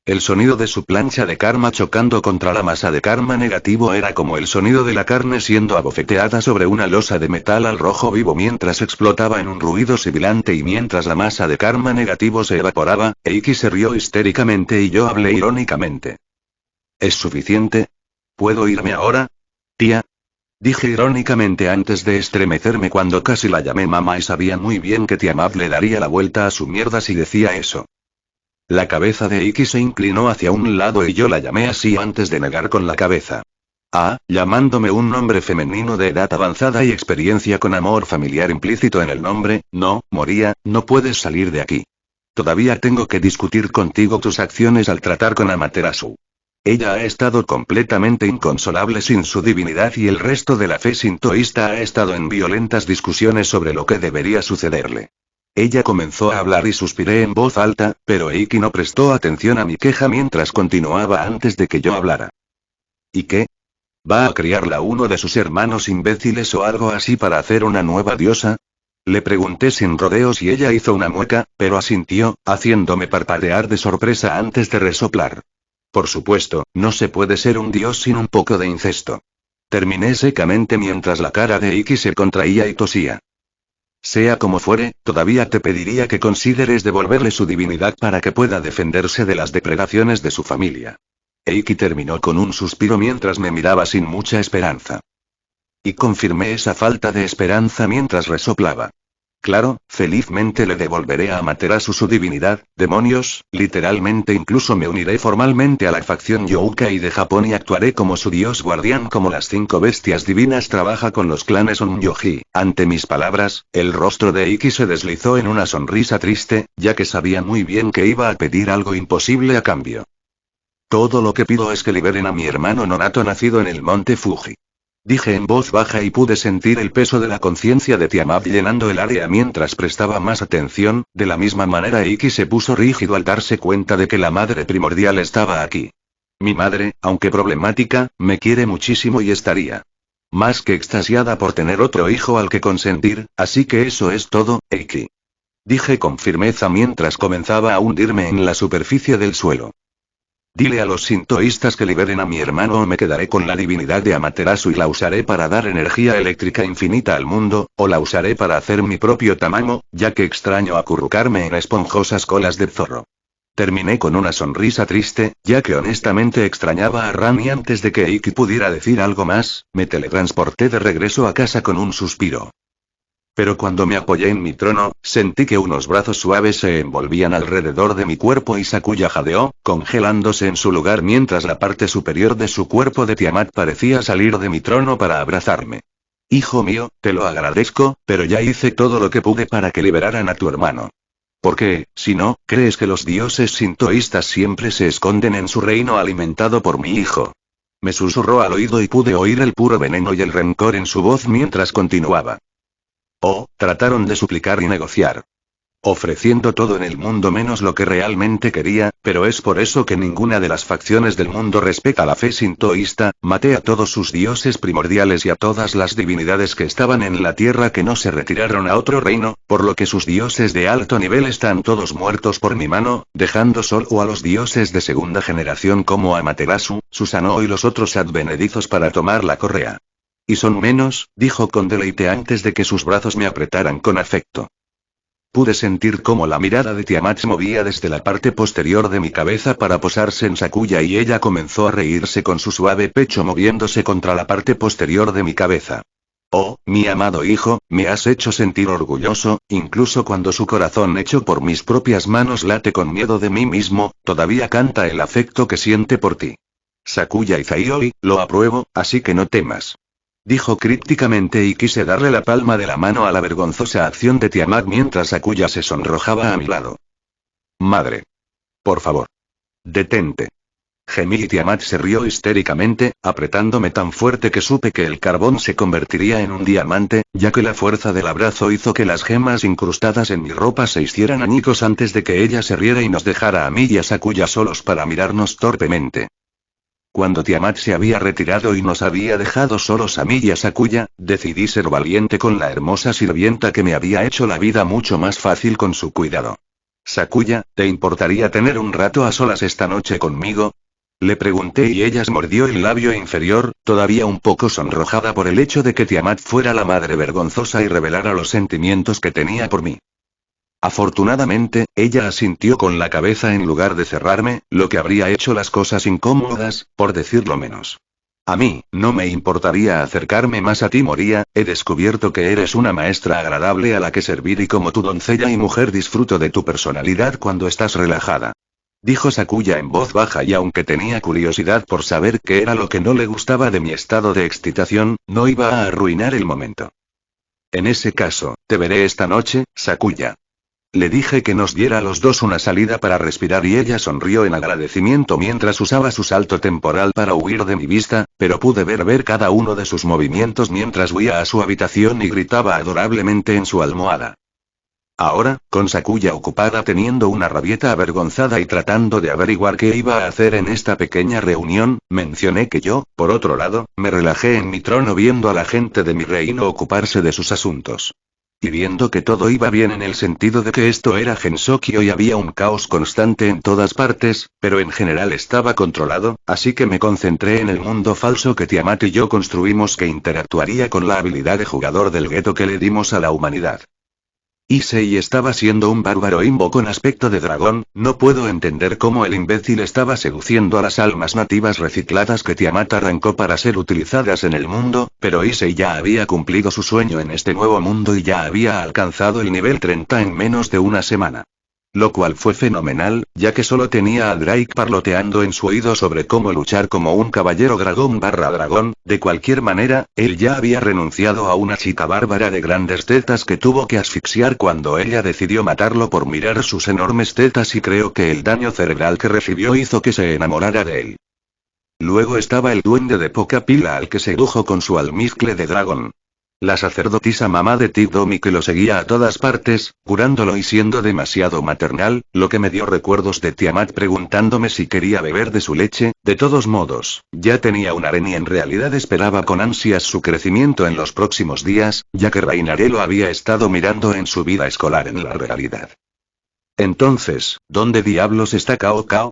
El sonido de su plancha de karma chocando contra la masa de karma negativo era como el sonido de la carne siendo abofeteada sobre una losa de metal al rojo vivo mientras explotaba en un ruido sibilante y mientras la masa de karma negativo se evaporaba, Eiki se rió histéricamente y yo hablé irónicamente. ¿Es suficiente? ¿Puedo irme ahora? Tía. Dije irónicamente antes de estremecerme cuando casi la llamé mamá y sabía muy bien que Tiamat le daría la vuelta a su mierda si decía eso. La cabeza de Iki se inclinó hacia un lado y yo la llamé así antes de negar con la cabeza. Ah, llamándome un nombre femenino de edad avanzada y experiencia con amor familiar implícito en el nombre, no, Moria, no puedes salir de aquí. Todavía tengo que discutir contigo tus acciones al tratar con Amaterasu. Ella ha estado completamente inconsolable sin su divinidad y el resto de la fe sintoísta ha estado en violentas discusiones sobre lo que debería sucederle. Ella comenzó a hablar y suspiré en voz alta, pero Eiki no prestó atención a mi queja mientras continuaba antes de que yo hablara. ¿Y qué? ¿Va a criarla uno de sus hermanos imbéciles o algo así para hacer una nueva diosa? Le pregunté sin rodeos y ella hizo una mueca, pero asintió, haciéndome parpadear de sorpresa antes de resoplar. Por supuesto, no se puede ser un dios sin un poco de incesto. Terminé secamente mientras la cara de Iki se contraía y tosía. Sea como fuere, todavía te pediría que consideres devolverle su divinidad para que pueda defenderse de las depredaciones de su familia. Eiki terminó con un suspiro mientras me miraba sin mucha esperanza. Y confirmé esa falta de esperanza mientras resoplaba. Claro, felizmente le devolveré a Amaterasu su divinidad, demonios, literalmente incluso me uniré formalmente a la facción Youkai de Japón y actuaré como su dios guardián como las 5 bestias divinas trabaja con los clanes Onmyoji. Ante mis palabras, el rostro de Iki se deslizó en una sonrisa triste, ya que sabía muy bien que iba a pedir algo imposible a cambio. Todo lo que pido es que liberen a mi hermano nonato nacido en el monte Fuji. Dije en voz baja y pude sentir el peso de la conciencia de Tiamat llenando el área mientras prestaba más atención, de la misma manera Iki se puso rígido al darse cuenta de que la madre primordial estaba aquí. Mi madre, aunque problemática, me quiere muchísimo y estaría más que extasiada por tener otro hijo al que consentir, así que eso es todo, Iki. Dije con firmeza mientras comenzaba a hundirme en la superficie del suelo. Dile a los sintoístas que liberen a mi hermano o me quedaré con la divinidad de Amaterasu y la usaré para dar energía eléctrica infinita al mundo, o la usaré para hacer mi propio tamamo, ya que extraño acurrucarme en esponjosas colas de zorro. Terminé con una sonrisa triste, ya que honestamente extrañaba a Rani antes de que Iki pudiera decir algo más, me teletransporté de regreso a casa con un suspiro. Pero cuando me apoyé en mi trono, sentí que unos brazos suaves se envolvían alrededor de mi cuerpo y Sakuya jadeó, congelándose en su lugar mientras la parte superior de su cuerpo de Tiamat parecía salir de mi trono para abrazarme. Hijo mío, te lo agradezco, pero ya hice todo lo que pude para que liberaran a tu hermano. ¿Por qué, si no, crees que los dioses sintoístas siempre se esconden en su reino alimentado por mi hijo? Me susurró al oído y pude oír el puro veneno y el rencor en su voz mientras continuaba. Oh, trataron de suplicar y negociar. Ofreciendo todo en el mundo menos lo que realmente quería, pero es por eso que ninguna de las facciones del mundo respeta la fe sintoísta, maté a todos sus dioses primordiales y a todas las divinidades que estaban en la tierra que no se retiraron a otro reino, por lo que sus dioses de alto nivel están todos muertos por mi mano, dejando solo a los dioses de segunda generación como Amaterasu, Susanoo y los otros advenedizos para tomar la correa. Y son menos, dijo con deleite antes de que sus brazos me apretaran con afecto. Pude sentir cómo la mirada de Tiamat se movía desde la parte posterior de mi cabeza para posarse en Sakuya y ella comenzó a reírse con su suave pecho moviéndose contra la parte posterior de mi cabeza. Oh, mi amado hijo, me has hecho sentir orgulloso, incluso cuando su corazón hecho por mis propias manos late con miedo de mí mismo, todavía canta el afecto que siente por ti. Sakuya Izayoi, lo apruebo, así que no temas. Dijo crípticamente y quise darle la palma de la mano a la vergonzosa acción de Tiamat mientras Sakuya se sonrojaba a mi lado. Madre. Por favor. Detente. Gemí y Tiamat se rió histéricamente, apretándome tan fuerte que supe que el carbón se convertiría en un diamante, ya que la fuerza del abrazo hizo que las gemas incrustadas en mi ropa se hicieran añicos antes de que ella se riera y nos dejara a mí y a Sakuya solos para mirarnos torpemente. Cuando Tiamat se había retirado y nos había dejado solos a mí y a Sakuya, decidí ser valiente con la hermosa sirvienta que me había hecho la vida mucho más fácil con su cuidado. Sakuya, ¿te importaría tener un rato a solas esta noche conmigo? Le pregunté y ella mordió el labio inferior, todavía un poco sonrojada por el hecho de que Tiamat fuera la madre vergonzosa y revelara los sentimientos que tenía por mí. Afortunadamente, ella asintió con la cabeza en lugar de cerrarme, lo que habría hecho las cosas incómodas, por decirlo menos. A mí, no me importaría acercarme más a ti, Moria, he descubierto que eres una maestra agradable a la que servir y como tu doncella y mujer disfruto de tu personalidad cuando estás relajada. Dijo Sakuya en voz baja y aunque tenía curiosidad por saber qué era lo que no le gustaba de mi estado de excitación, no iba a arruinar el momento. En ese caso, te veré esta noche, Sakuya. Le dije que nos diera a los dos una salida para respirar y ella sonrió en agradecimiento mientras usaba su salto temporal para huir de mi vista, pero pude ver cada uno de sus movimientos mientras huía a su habitación y gritaba adorablemente en su almohada. Ahora, con Sakuya ocupada teniendo una rabieta avergonzada y tratando de averiguar qué iba a hacer en esta pequeña reunión, mencioné que yo, por otro lado, me relajé en mi trono viendo a la gente de mi reino ocuparse de sus asuntos. Y viendo que todo iba bien en el sentido de que esto era Gensokyo y había un caos constante en todas partes, pero en general estaba controlado, así que me concentré en el mundo falso que Tiamat y yo construimos que interactuaría con la habilidad de jugador del gueto que le dimos a la humanidad. Issei estaba siendo un bárbaro imbo con aspecto de dragón, no puedo entender cómo el imbécil estaba seduciendo a las almas nativas recicladas que Tiamat arrancó para ser utilizadas en el mundo, pero Issei ya había cumplido su sueño en este nuevo mundo y ya había alcanzado el nivel 30 en menos de una semana. Lo cual fue fenomenal, ya que solo tenía a Drake parloteando en su oído sobre cómo luchar como un caballero dragón. De cualquier manera, él ya había renunciado a una chica bárbara de grandes tetas que tuvo que asfixiar cuando ella decidió matarlo por mirar sus enormes tetas y creo que el daño cerebral que recibió hizo que se enamorara de él. Luego estaba el duende de poca pila al que sedujo con su almizcle de dragón. La sacerdotisa mamá de T-Domi que lo seguía a todas partes, curándolo y siendo demasiado maternal, lo que me dio recuerdos de Tiamat preguntándome si quería beber de su leche. De todos modos, ya tenía un harén y en realidad esperaba con ansias su crecimiento en los próximos días, ya que Rainare lo había estado mirando en su vida escolar en la realidad. Entonces, ¿dónde diablos está Cao Cao?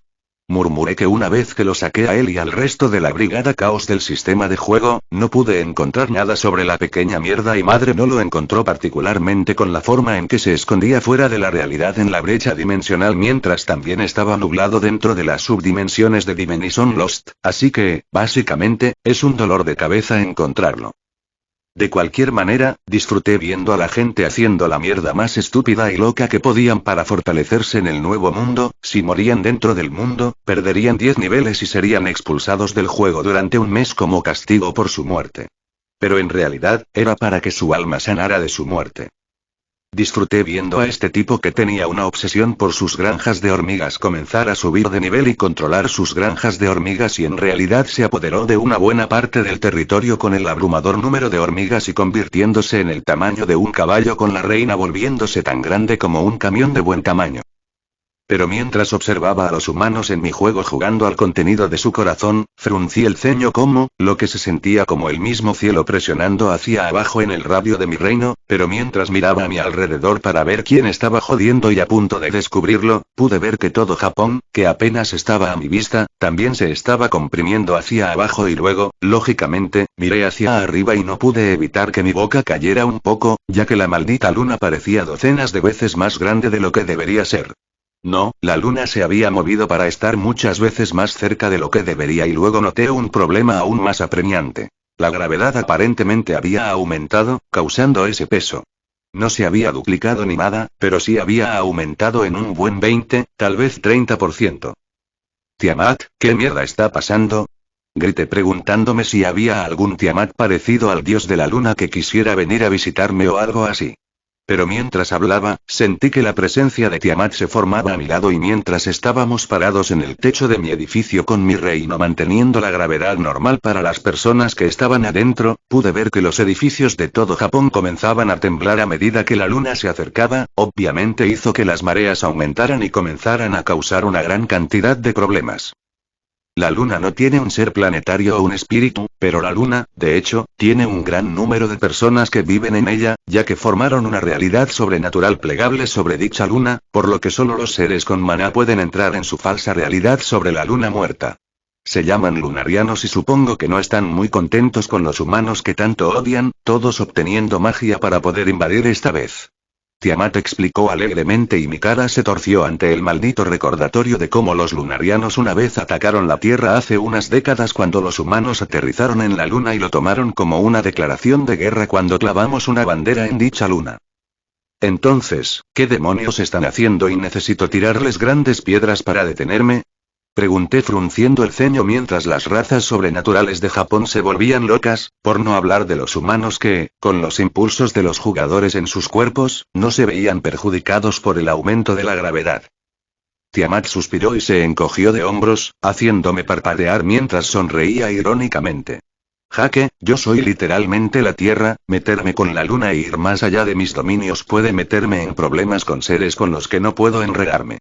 Murmuré que una vez que lo saqué a él y al resto de la brigada caos del sistema de juego, no pude encontrar nada sobre la pequeña mierda y madre no lo encontró particularmente con la forma en que se escondía fuera de la realidad en la brecha dimensional mientras también estaba nublado dentro de las subdimensiones de Dimension Lost, así que, básicamente, es un dolor de cabeza encontrarlo. De cualquier manera, disfruté viendo a la gente haciendo la mierda más estúpida y loca que podían para fortalecerse en el nuevo mundo. Si morían dentro del mundo, perderían 10 niveles y serían expulsados del juego durante un mes como castigo por su muerte. Pero en realidad, era para que su alma sanara de su muerte. Disfruté viendo a este tipo que tenía una obsesión por sus granjas de hormigas comenzar a subir de nivel y controlar sus granjas de hormigas y en realidad se apoderó de una buena parte del territorio con el abrumador número de hormigas y convirtiéndose en el tamaño de un caballo con la reina volviéndose tan grande como un camión de buen tamaño. Pero mientras observaba a los humanos en mi juego jugando al contenido de su corazón, fruncí el ceño como, lo que se sentía como el mismo cielo presionando hacia abajo en el radio de mi reino, pero mientras miraba a mi alrededor para ver quién estaba jodiendo y a punto de descubrirlo, pude ver que todo Japón, que apenas estaba a mi vista, también se estaba comprimiendo hacia abajo y luego, lógicamente, miré hacia arriba y no pude evitar que mi boca cayera un poco, ya que la maldita luna parecía docenas de veces más grande de lo que debería ser. No, la luna se había movido para estar muchas veces más cerca de lo que debería y luego noté un problema aún más apremiante. La gravedad aparentemente había aumentado, causando ese peso. No se había duplicado ni nada, pero sí había aumentado en un buen 20, tal vez 30%. Tiamat, ¿qué mierda está pasando? Grité preguntándome si había algún Tiamat parecido al dios de la luna que quisiera venir a visitarme o algo así. Pero mientras hablaba, sentí que la presencia de Tiamat se formaba a mi lado y mientras estábamos parados en el techo de mi edificio con mi reino manteniendo la gravedad normal para las personas que estaban adentro, pude ver que los edificios de todo Japón comenzaban a temblar a medida que la luna se acercaba, obviamente hizo que las mareas aumentaran y comenzaran a causar una gran cantidad de problemas. La luna no tiene un ser planetario o un espíritu, pero la luna, de hecho, tiene un gran número de personas que viven en ella, ya que formaron una realidad sobrenatural plegable sobre dicha luna, por lo que solo los seres con maná pueden entrar en su falsa realidad sobre la luna muerta. Se llaman lunarianos y supongo que no están muy contentos con los humanos que tanto odian, todos obteniendo magia para poder invadir esta vez. Tiamat explicó alegremente y mi cara se torció ante el maldito recordatorio de cómo los lunarianos una vez atacaron la Tierra hace unas décadas cuando los humanos aterrizaron en la luna y lo tomaron como una declaración de guerra cuando clavamos una bandera en dicha luna. Entonces, ¿qué demonios están haciendo y necesito tirarles grandes piedras para detenerme? Pregunté frunciendo el ceño mientras las razas sobrenaturales de Japón se volvían locas, por no hablar de los humanos que, con los impulsos de los jugadores en sus cuerpos, no se veían perjudicados por el aumento de la gravedad. Tiamat suspiró y se encogió de hombros, haciéndome parpadear mientras sonreía irónicamente. Jaque, yo soy literalmente la Tierra, meterme con la luna e ir más allá de mis dominios puede meterme en problemas con seres con los que no puedo enredarme.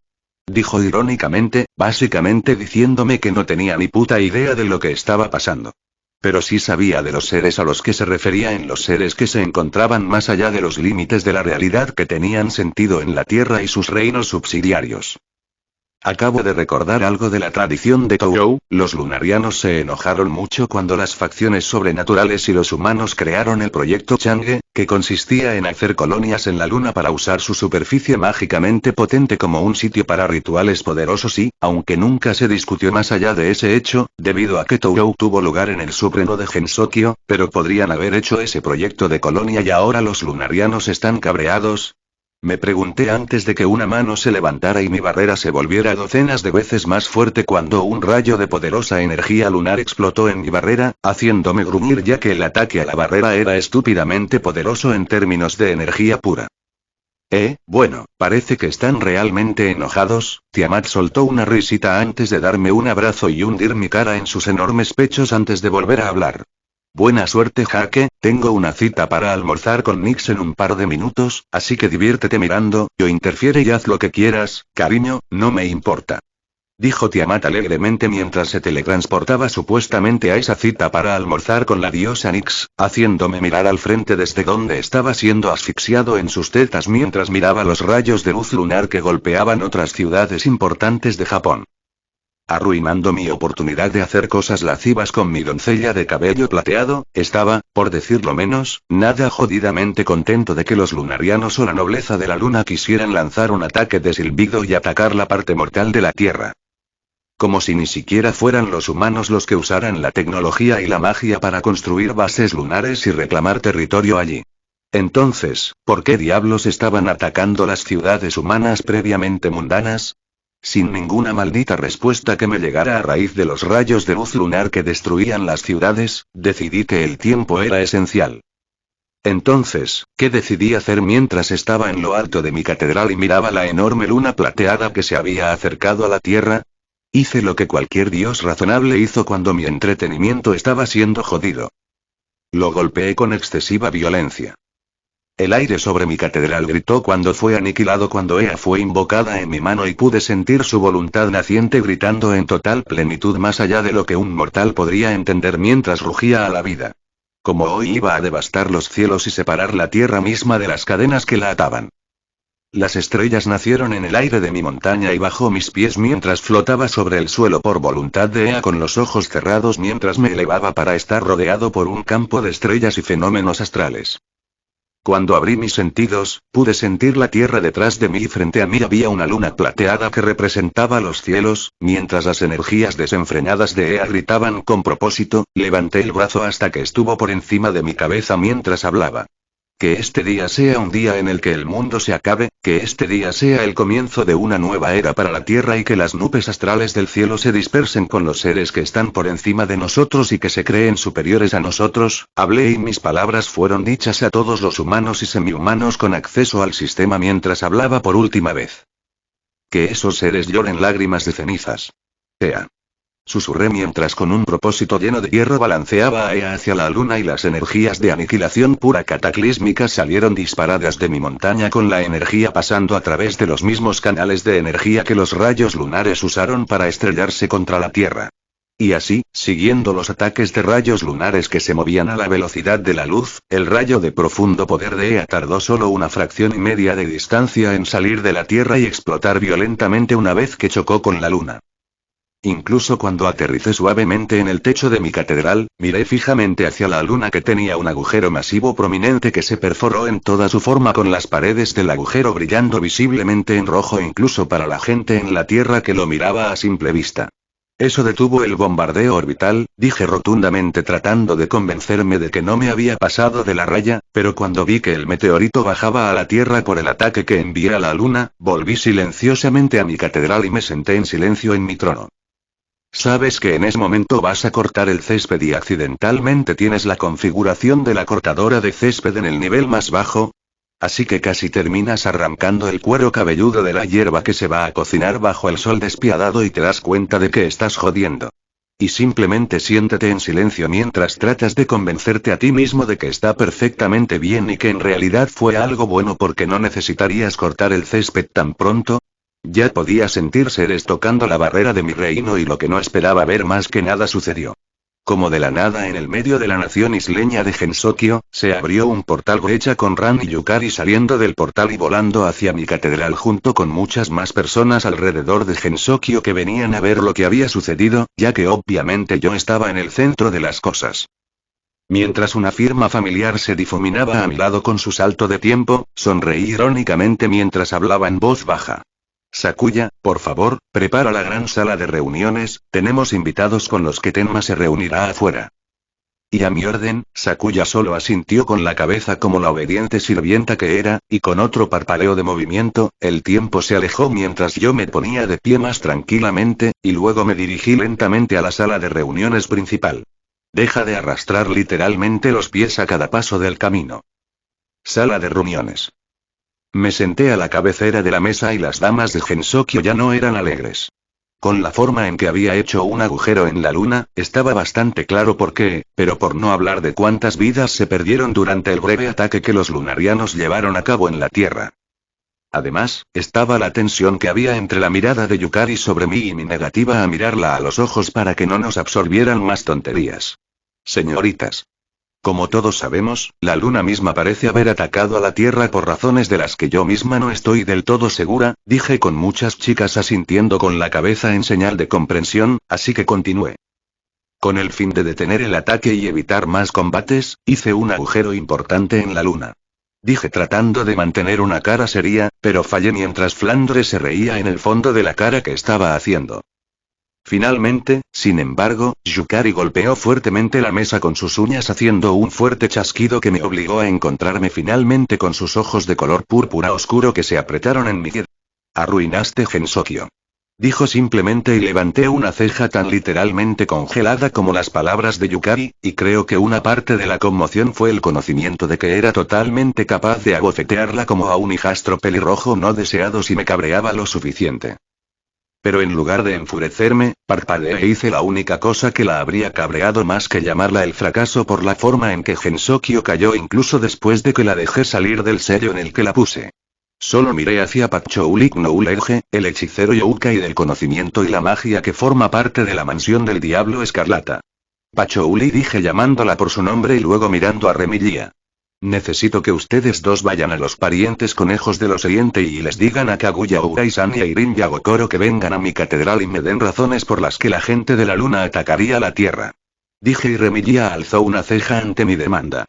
Dijo irónicamente, básicamente diciéndome que no tenía ni puta idea de lo que estaba pasando. Pero sí sabía de los seres a los que se refería en los seres que se encontraban más allá de los límites de la realidad que tenían sentido en la Tierra y sus reinos subsidiarios. Acabo de recordar algo de la tradición de Toujou, los lunarianos se enojaron mucho cuando las facciones sobrenaturales y los humanos crearon el proyecto Chang'e, que consistía en hacer colonias en la luna para usar su superficie mágicamente potente como un sitio para rituales poderosos y, aunque nunca se discutió más allá de ese hecho, debido a que Toujou tuvo lugar en el subreino de Gensokyo, pero podrían haber hecho ese proyecto de colonia y ahora los lunarianos están cabreados. Me pregunté antes de que una mano se levantara y mi barrera se volviera docenas de veces más fuerte cuando un rayo de poderosa energía lunar explotó en mi barrera, haciéndome gruñir ya que el ataque a la barrera era estúpidamente poderoso en términos de energía pura. Bueno, parece que están realmente enojados. Tiamat soltó una risita antes de darme un abrazo y hundir mi cara en sus enormes pechos antes de volver a hablar. Buena suerte, Jaque, tengo una cita para almorzar con Nix en un par de minutos, así que diviértete mirando, o interfiere y haz lo que quieras, cariño, no me importa. Dijo Tiamat alegremente mientras se teletransportaba supuestamente a esa cita para almorzar con la diosa Nix, haciéndome mirar al frente desde donde estaba siendo asfixiado en sus tetas mientras miraba los rayos de luz lunar que golpeaban otras ciudades importantes de Japón. Arruinando mi oportunidad de hacer cosas lascivas con mi doncella de cabello plateado, estaba, por decirlo menos, nada jodidamente contento de que los lunarianos o la nobleza de la luna quisieran lanzar un ataque de silbido y atacar la parte mortal de la Tierra. Como si ni siquiera fueran los humanos los que usaran la tecnología y la magia para construir bases lunares y reclamar territorio allí. Entonces, ¿por qué diablos estaban atacando las ciudades humanas previamente mundanas? Sin ninguna maldita respuesta que me llegara a raíz de los rayos de luz lunar que destruían las ciudades, decidí que el tiempo era esencial. Entonces, ¿qué decidí hacer mientras estaba en lo alto de mi catedral y miraba la enorme luna plateada que se había acercado a la Tierra? Hice lo que cualquier dios razonable hizo cuando mi entretenimiento estaba siendo jodido. Lo golpeé con excesiva violencia. El aire sobre mi catedral gritó cuando fue aniquilado cuando Ea fue invocada en mi mano y pude sentir su voluntad naciente gritando en total plenitud más allá de lo que un mortal podría entender mientras rugía a la vida. Como hoy iba a devastar los cielos y separar la tierra misma de las cadenas que la ataban. Las estrellas nacieron en el aire de mi montaña y bajo mis pies mientras flotaba sobre el suelo por voluntad de Ea con los ojos cerrados mientras me elevaba para estar rodeado por un campo de estrellas y fenómenos astrales. Cuando abrí mis sentidos, pude sentir la tierra detrás de mí y frente a mí había una luna plateada que representaba los cielos, mientras las energías desenfrenadas de Ea gritaban con propósito, levanté el brazo hasta que estuvo por encima de mi cabeza mientras hablaba. Que este día sea un día en el que el mundo se acabe, que este día sea el comienzo de una nueva era para la Tierra y que las nubes astrales del cielo se dispersen con los seres que están por encima de nosotros y que se creen superiores a nosotros. Hablé y mis palabras fueron dichas a todos los humanos y semihumanos con acceso al sistema mientras hablaba por última vez. Que esos seres lloren lágrimas de cenizas. Ea. Susurré mientras con un propósito lleno de hierro balanceaba a Ea hacia la luna y las energías de aniquilación pura cataclísmica salieron disparadas de mi montaña con la energía pasando a través de los mismos canales de energía que los rayos lunares usaron para estrellarse contra la Tierra. Y así, siguiendo los ataques de rayos lunares que se movían a la velocidad de la luz, el rayo de profundo poder de Ea tardó solo una fracción y media de distancia en salir de la Tierra y explotar violentamente una vez que chocó con la luna. Incluso cuando aterricé suavemente en el techo de mi catedral, miré fijamente hacia la luna que tenía un agujero masivo prominente que se perforó en toda su forma con las paredes del agujero brillando visiblemente en rojo incluso para la gente en la Tierra que lo miraba a simple vista. Eso detuvo el bombardeo orbital, dije rotundamente tratando de convencerme de que no me había pasado de la raya, pero cuando vi que el meteorito bajaba a la Tierra por el ataque que envié a la luna, volví silenciosamente a mi catedral y me senté en silencio en mi trono. Sabes que en ese momento vas a cortar el césped y accidentalmente tienes la configuración de la cortadora de césped en el nivel más bajo. Así que casi terminas arrancando el cuero cabelludo de la hierba que se va a cocinar bajo el sol despiadado y te das cuenta de que estás jodiendo. Y simplemente siéntate en silencio mientras tratas de convencerte a ti mismo de que está perfectamente bien y que en realidad fue algo bueno porque no necesitarías cortar el césped tan pronto. Ya podía sentir seres tocando la barrera de mi reino y lo que no esperaba ver más que nada sucedió. Como de la nada en el medio de la nación isleña de Gensokyo, se abrió un portal Grecha con Ran y Yukari saliendo del portal y volando hacia mi catedral junto con muchas más personas alrededor de Gensokyo que venían a ver lo que había sucedido, ya que obviamente yo estaba en el centro de las cosas. Mientras una firma familiar se difuminaba a mi lado con su salto de tiempo, sonreí irónicamente mientras hablaba en voz baja. Sakuya, por favor, prepara la gran sala de reuniones, tenemos invitados con los que Tenma se reunirá afuera. Y a mi orden, Sakuya solo asintió con la cabeza como la obediente sirvienta que era, y con otro parpadeo de movimiento, el tiempo se alejó mientras yo me ponía de pie más tranquilamente, y luego me dirigí lentamente a la sala de reuniones principal. Deja de arrastrar literalmente los pies a cada paso del camino. Sala de reuniones. Me senté a la cabecera de la mesa y las damas de Gensokyo ya no eran alegres. Con la forma en que había hecho un agujero en la luna, estaba bastante claro por qué, pero por no hablar de cuántas vidas se perdieron durante el breve ataque que los lunarianos llevaron a cabo en la Tierra. Además, estaba la tensión que había entre la mirada de Yukari sobre mí y mi negativa a mirarla a los ojos para que no nos absorbieran más tonterías. Señoritas. Como todos sabemos, la luna misma parece haber atacado a la Tierra por razones de las que yo misma no estoy del todo segura, dije con muchas chicas asintiendo con la cabeza en señal de comprensión, así que continué. Con el fin de detener el ataque y evitar más combates, hice un agujero importante en la luna. Dije tratando de mantener una cara seria, pero fallé mientras Flandre se reía en el fondo de la cara que estaba haciendo. Finalmente, sin embargo, Yukari golpeó fuertemente la mesa con sus uñas haciendo un fuerte chasquido que me obligó a encontrarme finalmente con sus ojos de color púrpura oscuro que se apretaron en mi piel. Arruinaste Gensokyo. Dijo simplemente y levanté una ceja tan literalmente congelada como las palabras de Yukari, y creo que una parte de la conmoción fue el conocimiento de que era totalmente capaz de abofetearla como a un hijastro pelirrojo no deseado si me cabreaba lo suficiente. Pero en lugar de enfurecerme, parpadeé e hice la única cosa que la habría cabreado más que llamarla el fracaso por la forma en que Gensokyo cayó incluso después de que la dejé salir del sello en el que la puse. Solo miré hacia Pachoulik no Ulerge, el hechicero Youkai del conocimiento y la magia que forma parte de la mansión del Diablo Escarlata. Pachouli, dije llamándola por su nombre y luego mirando a Remillia. Necesito que ustedes dos vayan a los parientes conejos del Oriente y les digan a Kaguya Urai-san y a Irin Yagokoro que vengan a mi catedral y me den razones por las que la gente de la luna atacaría la Tierra. Dije y Remillia alzó una ceja ante mi demanda.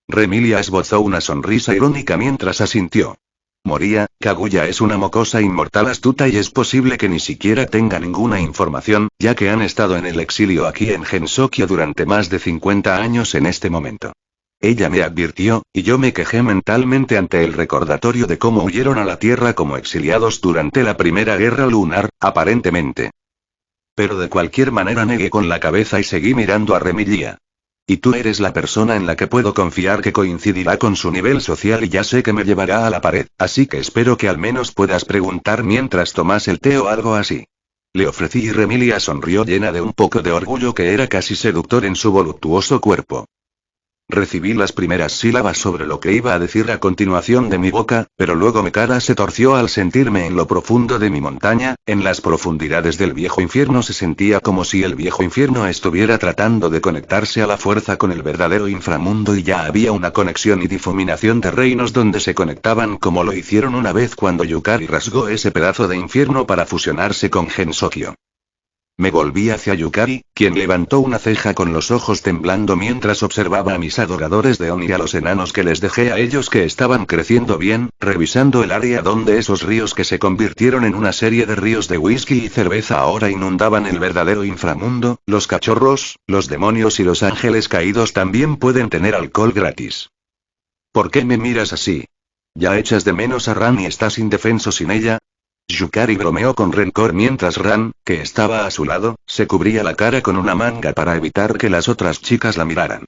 Remillia esbozó una sonrisa irónica mientras asintió. Moría, Kaguya es una mocosa inmortal astuta y es posible que ni siquiera tenga ninguna información, ya que han estado en el exilio aquí en Gensokyo durante más de 50 años en este momento. Ella me advirtió, y yo me quejé mentalmente ante el recordatorio de cómo huyeron a la Tierra como exiliados durante la Primera Guerra Lunar, aparentemente. Pero de cualquier manera negué con la cabeza y seguí mirando a Remillia. Y tú eres la persona en la que puedo confiar que coincidirá con su nivel social y ya sé que me llevará a la pared, así que espero que al menos puedas preguntar mientras tomas el té o algo así. Le ofrecí y Remillia sonrió llena de un poco de orgullo que era casi seductor en su voluptuoso cuerpo. Recibí las primeras sílabas sobre lo que iba a decir a continuación de mi boca, pero luego mi cara se torció al sentirme en lo profundo de mi montaña, en las profundidades del viejo infierno se sentía como si el viejo infierno estuviera tratando de conectarse a la fuerza con el verdadero inframundo y ya había una conexión y difuminación de reinos donde se conectaban como lo hicieron una vez cuando Yukari rasgó ese pedazo de infierno para fusionarse con Gensokyo. Me volví hacia Yukari, quien levantó una ceja con los ojos temblando mientras observaba a mis adoradores de Oni y a los enanos que les dejé a ellos que estaban creciendo bien, revisando el área donde esos ríos que se convirtieron en una serie de ríos de whisky y cerveza ahora inundaban el verdadero inframundo. Los cachorros, los demonios y los ángeles caídos también pueden tener alcohol gratis. ¿Por qué me miras así? ¿Ya echas de menos a Ran y estás indefenso sin ella? Yukari bromeó con rencor mientras Ran, que estaba a su lado, se cubría la cara con una manga para evitar que las otras chicas la miraran.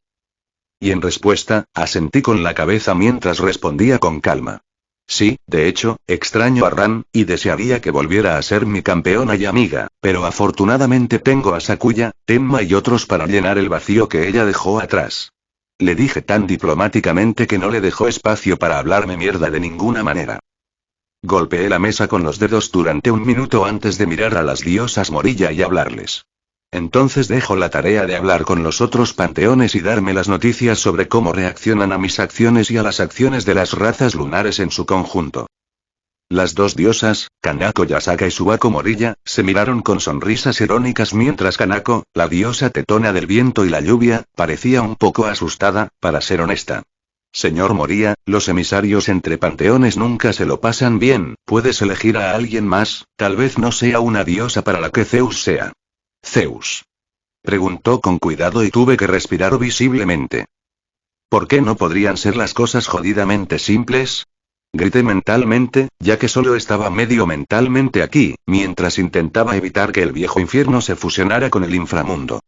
Y en respuesta, asentí con la cabeza mientras respondía con calma. Sí, de hecho, extraño a Ran, y desearía que volviera a ser mi campeona y amiga, pero afortunadamente tengo a Sakuya, Tenma y otros para llenar el vacío que ella dejó atrás. Le dije tan diplomáticamente que no le dejó espacio para hablarme mierda de ninguna manera. Golpeé la mesa con los dedos durante un minuto antes de mirar a las diosas Morilla y hablarles. Entonces dejo la tarea de hablar con los otros panteones y darme las noticias sobre cómo reaccionan a mis acciones y a las acciones de las razas lunares en su conjunto. Las dos diosas, Kanako Yasaka y Suako Morilla, se miraron con sonrisas irónicas mientras Kanako, la diosa tetona del viento y la lluvia, parecía un poco asustada, para ser honesta. Señor Moria, los emisarios entre panteones nunca se lo pasan bien, ¿puedes elegir a alguien más? Tal vez no sea una diosa para la que Zeus sea. Zeus. Preguntó con cuidado y tuve que respirar visiblemente. ¿Por qué no podrían ser las cosas jodidamente simples? Grité mentalmente, ya que solo estaba medio mentalmente aquí, mientras intentaba evitar que el viejo infierno se fusionara con el inframundo.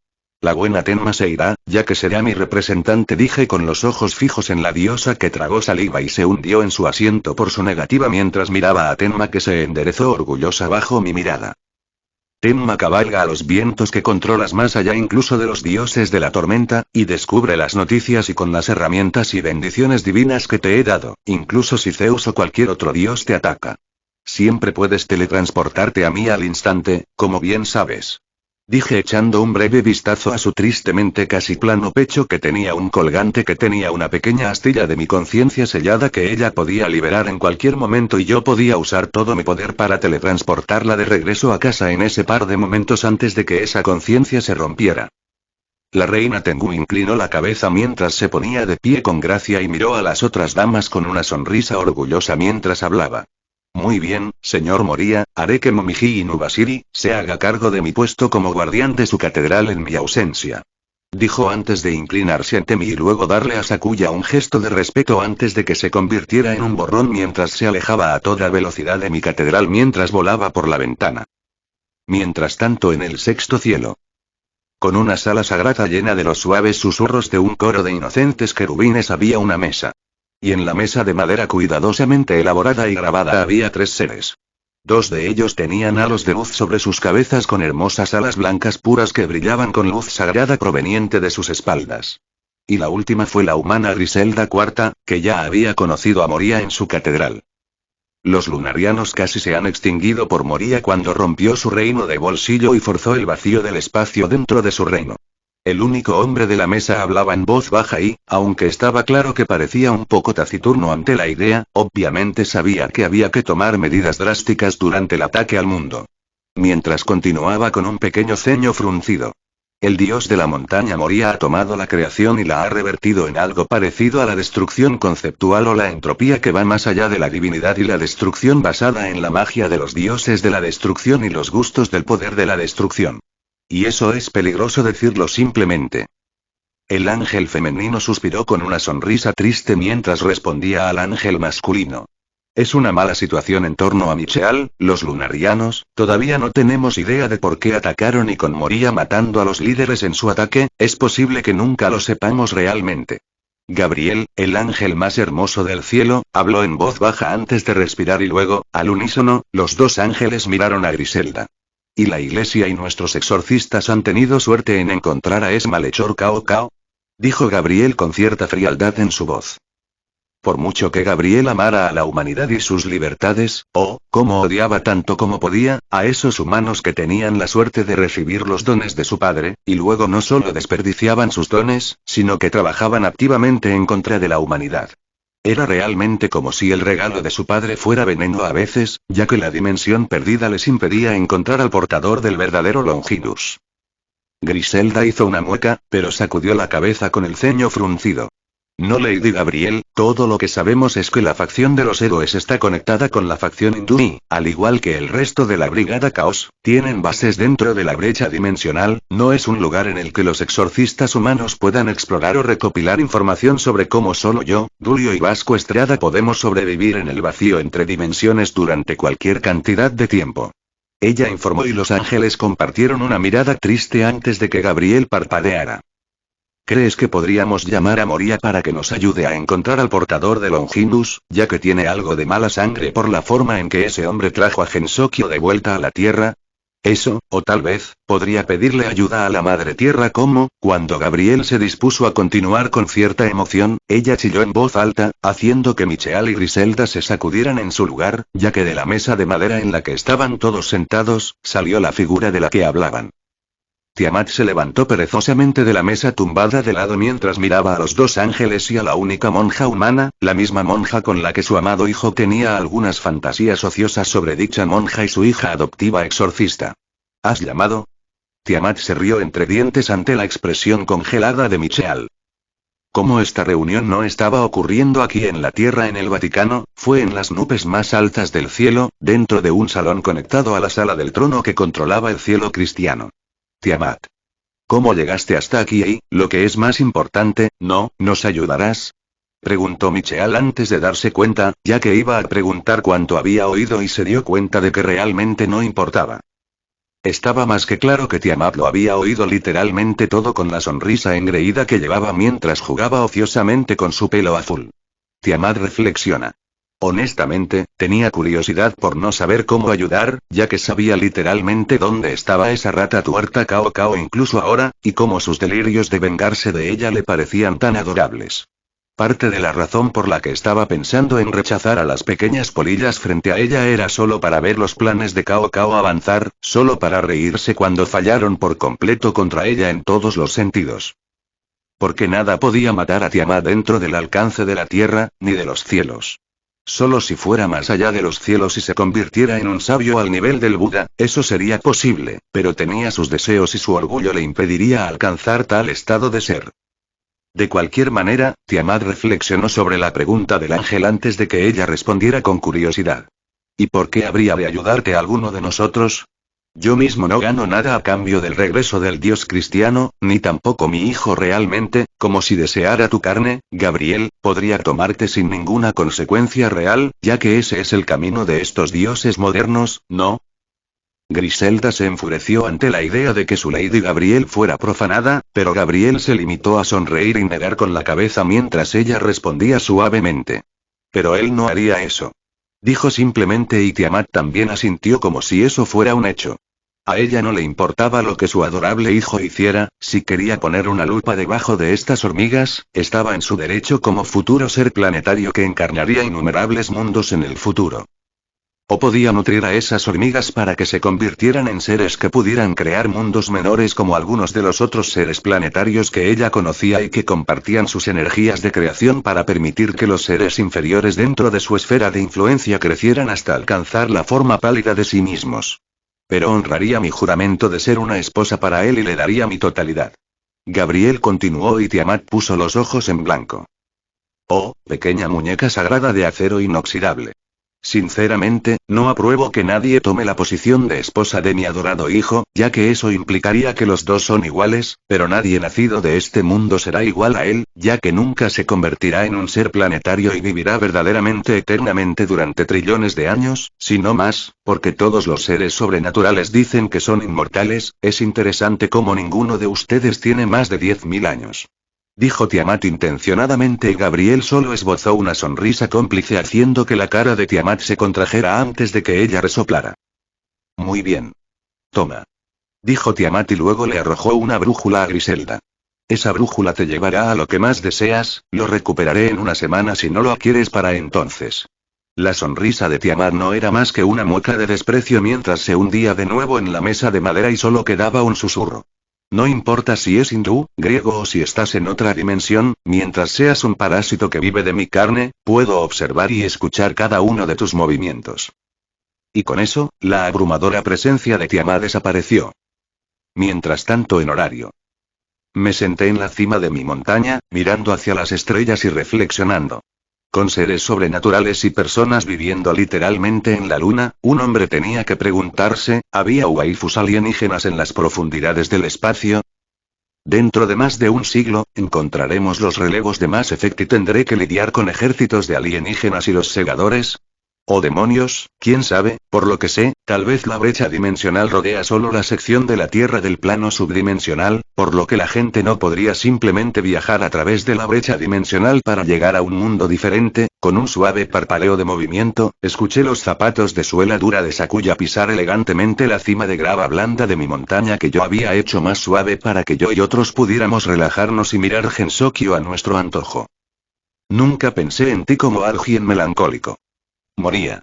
La buena Tenma se irá, ya que será mi representante, dije con los ojos fijos en la diosa que tragó saliva y se hundió en su asiento por su negativa mientras miraba a Tenma que se enderezó orgullosa bajo mi mirada. Tenma cabalga a los vientos que controlas más allá incluso de los dioses de la tormenta, y descubre las noticias y con las herramientas y bendiciones divinas que te he dado, incluso si Zeus o cualquier otro dios te ataca. Siempre puedes teletransportarte a mí al instante, como bien sabes. Dije echando un breve vistazo a su tristemente casi plano pecho que tenía un colgante que tenía una pequeña astilla de mi conciencia sellada que ella podía liberar en cualquier momento y yo podía usar todo mi poder para teletransportarla de regreso a casa en ese par de momentos antes de que esa conciencia se rompiera. La reina Tengu inclinó la cabeza mientras se ponía de pie con gracia y miró a las otras damas con una sonrisa orgullosa mientras hablaba. Muy bien, señor Moria, haré que Momiji Inubashiri se haga cargo de mi puesto como guardián de su catedral en mi ausencia. Dijo antes de inclinarse ante mí y luego darle a Sakuya un gesto de respeto antes de que se convirtiera en un borrón mientras se alejaba a toda velocidad de mi catedral mientras volaba por la ventana. Mientras tanto en el sexto cielo. Con una sala sagrada llena de los suaves susurros de un coro de inocentes querubines había una mesa. Y en la mesa de madera cuidadosamente elaborada y grabada había 3 seres. 2 de ellos tenían halos de luz sobre sus cabezas con hermosas alas blancas puras que brillaban con luz sagrada proveniente de sus espaldas. Y la última fue la humana Griselda IV, que ya había conocido a Moria en su catedral. Los lunarianos casi se han extinguido por Moria cuando rompió su reino de bolsillo y forzó el vacío del espacio dentro de su reino. El único hombre de la mesa hablaba en voz baja y, aunque estaba claro que parecía un poco taciturno ante la idea, obviamente sabía que había que tomar medidas drásticas durante el ataque al mundo. Mientras continuaba con un pequeño ceño fruncido. El dios de la montaña Moria ha tomado la creación y la ha revertido en algo parecido a la destrucción conceptual o la entropía que va más allá de la divinidad y la destrucción basada en la magia de los dioses de la destrucción y los gustos del poder de la destrucción. Y eso es peligroso decirlo simplemente. El ángel femenino suspiró con una sonrisa triste mientras respondía al ángel masculino. Es una mala situación en torno a Micheal, los lunarianos, todavía no tenemos idea de por qué atacaron y con Moria matando a los líderes en su ataque, es posible que nunca lo sepamos realmente. Gabriel, el ángel más hermoso del cielo, habló en voz baja antes de respirar y luego, al unísono, los 2 ángeles miraron a Griselda. ¿Y la iglesia y nuestros exorcistas han tenido suerte en encontrar a ese malhechor Cao Cao? Dijo Gabriel con cierta frialdad en su voz. Por mucho que Gabriel amara a la humanidad y sus libertades, cómo odiaba tanto como podía, a esos humanos que tenían la suerte de recibir los dones de su padre, y luego no solo desperdiciaban sus dones, sino que trabajaban activamente en contra de la humanidad. Era realmente como si el regalo de su padre fuera veneno a veces, ya que la dimensión perdida les impedía encontrar al portador del verdadero Longinus. Griselda hizo una mueca, pero sacudió la cabeza con el ceño fruncido. No, Lady Gabriel, todo lo que sabemos es que la facción de los héroes está conectada con la facción hindú y, al igual que el resto de la Brigada Caos, tienen bases dentro de la brecha dimensional, no es un lugar en el que los exorcistas humanos puedan explorar o recopilar información sobre cómo solo yo, Dulio y Vasco Estrada podemos sobrevivir en el vacío entre dimensiones durante cualquier cantidad de tiempo. Ella informó y los ángeles compartieron una mirada triste antes de que Gabriel parpadeara. ¿Crees que podríamos llamar a Moria para que nos ayude a encontrar al portador de Longinus, ya que tiene algo de mala sangre por la forma en que ese hombre trajo a Gensokyo de vuelta a la Tierra? Eso, o tal vez, podría pedirle ayuda a la Madre Tierra como, cuando Gabriel se dispuso a continuar con cierta emoción, ella chilló en voz alta, haciendo que Micheal y Griselda se sacudieran en su lugar, ya que de la mesa de madera en la que estaban todos sentados, salió la figura de la que hablaban. Tiamat se levantó perezosamente de la mesa tumbada de lado mientras miraba a los 2 ángeles y a la única monja humana, la misma monja con la que su amado hijo tenía algunas fantasías ociosas sobre dicha monja y su hija adoptiva exorcista. ¿Has llamado? Tiamat se rió entre dientes ante la expresión congelada de Micheal. Como esta reunión no estaba ocurriendo aquí en la Tierra en el Vaticano, fue en las nubes más altas del cielo, dentro de un salón conectado a la sala del trono que controlaba el cielo cristiano. Tiamat. ¿Cómo llegaste hasta aquí y, lo que es más importante, nos ayudarás? Preguntó Micheal antes de darse cuenta, ya que iba a preguntar cuánto había oído y se dio cuenta de que realmente no importaba. Estaba más que claro que Tiamat lo había oído literalmente todo con la sonrisa engreída que llevaba mientras jugaba ociosamente con su pelo azul. Tiamat reflexiona. Honestamente, tenía curiosidad por no saber cómo ayudar, ya que sabía literalmente dónde estaba esa rata tuerta Cao Cao incluso ahora, y cómo sus delirios de vengarse de ella le parecían tan adorables. Parte de la razón por la que estaba pensando en rechazar a las pequeñas polillas frente a ella era solo para ver los planes de Cao Cao avanzar, solo para reírse cuando fallaron por completo contra ella en todos los sentidos. Porque nada podía matar a Tiamat dentro del alcance de la tierra, ni de los cielos. Solo si fuera más allá de los cielos y se convirtiera en un sabio al nivel del Buda, eso sería posible, pero tenía sus deseos y su orgullo le impediría alcanzar tal estado de ser. De cualquier manera, Tiamat reflexionó sobre la pregunta del ángel antes de que ella respondiera con curiosidad. ¿Y por qué habría de ayudarte a alguno de nosotros? Yo mismo no gano nada a cambio del regreso del dios cristiano, ni tampoco mi hijo realmente, como si deseara tu carne, Gabriel, podría tomarte sin ninguna consecuencia real, ya que ese es el camino de estos dioses modernos, ¿no? Griselda se enfureció ante la idea de que su Lady Gabriel fuera profanada, pero Gabriel se limitó a sonreír y negar con la cabeza mientras ella respondía suavemente. Pero él no haría eso. Dijo simplemente y Tiamat también asintió como si eso fuera un hecho. A ella no le importaba lo que su adorable hijo hiciera, si quería poner una lupa debajo de estas hormigas, estaba en su derecho como futuro ser planetario que encarnaría innumerables mundos en el futuro. O podía nutrir a esas hormigas para que se convirtieran en seres que pudieran crear mundos menores como algunos de los otros seres planetarios que ella conocía y que compartían sus energías de creación para permitir que los seres inferiores dentro de su esfera de influencia crecieran hasta alcanzar la forma pálida de sí mismos. Pero honraría mi juramento de ser una esposa para él y le daría mi totalidad. Gabriel continuó y Tiamat puso los ojos en blanco. Oh, pequeña muñeca sagrada de acero inoxidable. Sinceramente, no apruebo que nadie tome la posición de esposa de mi adorado hijo, ya que eso implicaría que los dos son iguales, pero nadie nacido de este mundo será igual a él, ya que nunca se convertirá en un ser planetario y vivirá verdaderamente eternamente durante trillones de años, si no más, porque todos los seres sobrenaturales dicen que son inmortales. Es interesante cómo ninguno de ustedes tiene más de 10.000 años. Dijo Tiamat intencionadamente y Gabriel solo esbozó una sonrisa cómplice haciendo que la cara de Tiamat se contrajera antes de que ella resoplara. Muy bien. Toma. Dijo Tiamat y luego le arrojó una brújula a Griselda. Esa brújula te llevará a lo que más deseas, lo recuperaré en una semana si no lo adquieres para entonces. La sonrisa de Tiamat no era más que una mueca de desprecio mientras se hundía de nuevo en la mesa de madera y solo quedaba un susurro. No importa si es hindú, griego o si estás en otra dimensión, mientras seas un parásito que vive de mi carne, puedo observar y escuchar cada uno de tus movimientos. Y con eso, la abrumadora presencia de Tiamat desapareció. Mientras tanto en horario. Me senté en la cima de mi montaña, mirando hacia las estrellas y reflexionando. Con seres sobrenaturales y personas viviendo literalmente en la luna, un hombre tenía que preguntarse, ¿había waifus alienígenas en las profundidades del espacio? Dentro de más de un siglo, encontraremos los relevos de Mass Effect y tendré que lidiar con ejércitos de alienígenas y los segadores. ¿O demonios? ¿Quién sabe? Por lo que sé, tal vez la brecha dimensional rodea solo la sección de la Tierra del plano subdimensional, por lo que la gente no podría simplemente viajar a través de la brecha dimensional para llegar a un mundo diferente. Con un suave parpadeo de movimiento, escuché los zapatos de suela dura de Sakuya pisar elegantemente la cima de grava blanda de mi montaña que yo había hecho más suave para que yo y otros pudiéramos relajarnos y mirar Gensokyo a nuestro antojo. Nunca pensé en ti como alguien melancólico. Moría.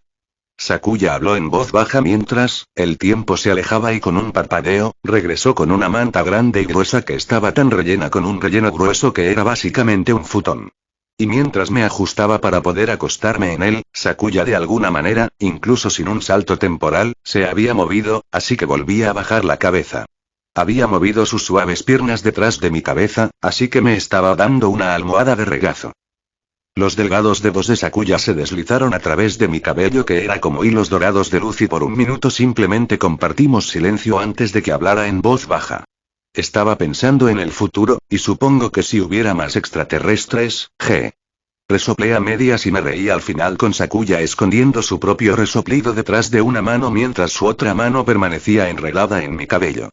Sakuya habló en voz baja mientras el tiempo se alejaba y con un parpadeo, regresó con una manta grande y gruesa que estaba tan rellena con un relleno grueso que era básicamente un futón. Y mientras me ajustaba para poder acostarme en él, Sakuya de alguna manera, incluso sin un salto temporal, se había movido, así que volvía a bajar la cabeza. Había movido sus suaves piernas detrás de mi cabeza, así que me estaba dando una almohada de regazo. Los delgados dedos de Sakuya se deslizaron a través de mi cabello que era como hilos dorados de luz y por un minuto simplemente compartimos silencio antes de que hablara en voz baja. Estaba pensando en el futuro, y supongo que si hubiera más extraterrestres, Resoplé a medias y me reí al final con Sakuya escondiendo su propio resoplido detrás de una mano mientras su otra mano permanecía enredada en mi cabello.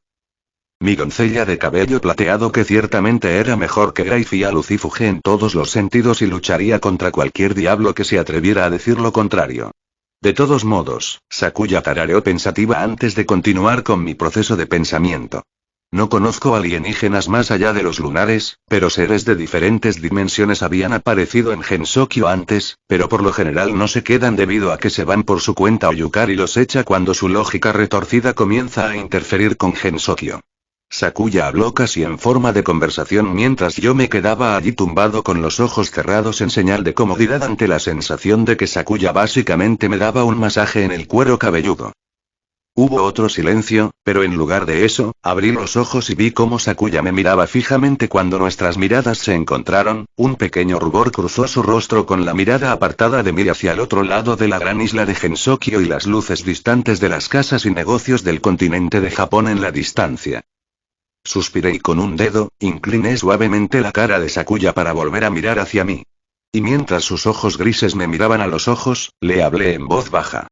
Mi doncella de cabello plateado que ciertamente era mejor que Graifia Lucifuge en todos los sentidos y lucharía contra cualquier diablo que se atreviera a decir lo contrario. De todos modos, Sakuya tarareó pensativa antes de continuar con mi proceso de pensamiento. No conozco alienígenas más allá de los lunares, pero seres de diferentes dimensiones habían aparecido en Gensokyo antes, pero por lo general no se quedan debido a que se van por su cuenta o Yukari los echa cuando su lógica retorcida comienza a interferir con Gensokyo. Sakuya habló casi en forma de conversación mientras yo me quedaba allí tumbado con los ojos cerrados en señal de comodidad ante la sensación de que Sakuya básicamente me daba un masaje en el cuero cabelludo. Hubo otro silencio, pero en lugar de eso, abrí los ojos y vi cómo Sakuya me miraba fijamente cuando nuestras miradas se encontraron. Un pequeño rubor cruzó su rostro con la mirada apartada de mí hacia el otro lado de la gran isla de Gensokyo y las luces distantes de las casas y negocios del continente de Japón en la distancia. Suspiré y con un dedo, incliné suavemente la cara de Sakuya para volver a mirar hacia mí. Y mientras sus ojos grises me miraban a los ojos, le hablé en voz baja.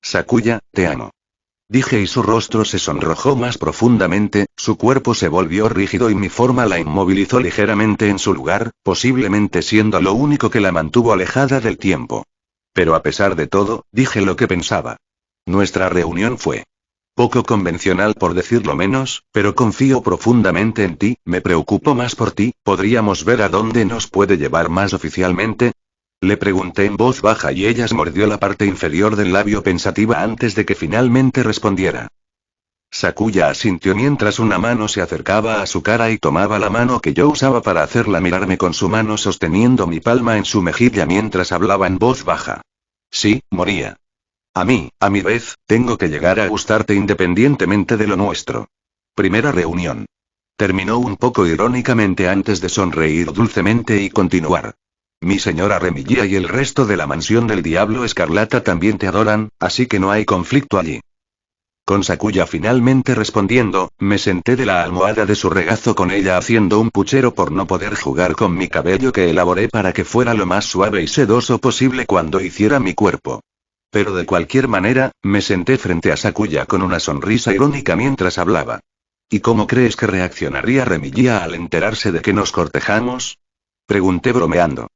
Sakuya, te amo. Dije y su rostro se sonrojó más profundamente, su cuerpo se volvió rígido y mi forma la inmovilizó ligeramente en su lugar, posiblemente siendo lo único que la mantuvo alejada del tiempo. Pero a pesar de todo, dije lo que pensaba. Nuestra reunión fue poco convencional por decirlo menos, pero confío profundamente en ti, me preocupo más por ti, ¿podríamos ver a dónde nos puede llevar más oficialmente? Le pregunté en voz baja y ella mordió la parte inferior del labio pensativa antes de que finalmente respondiera. Sakuya asintió mientras una mano se acercaba a su cara y tomaba la mano que yo usaba para hacerla mirarme con su mano sosteniendo mi palma en su mejilla mientras hablaba en voz baja. Sí, moría. A mi vez, tengo que llegar a gustarte independientemente de lo nuestro. Primera reunión. Terminó un poco irónicamente antes de sonreír dulcemente y continuar. Mi señora Remillía y el resto de la mansión del Diablo Escarlata también te adoran, así que no hay conflicto allí. Con Sakuya finalmente respondiendo, me senté de la almohada de su regazo con ella haciendo un puchero por no poder jugar con mi cabello que elaboré para que fuera lo más suave y sedoso posible cuando hiciera mi cuerpo. Pero de cualquier manera, me senté frente a Sakuya con una sonrisa irónica mientras hablaba. ¿Y cómo crees que reaccionaría Remillía al enterarse de que nos cortejamos? Pregunté bromeando.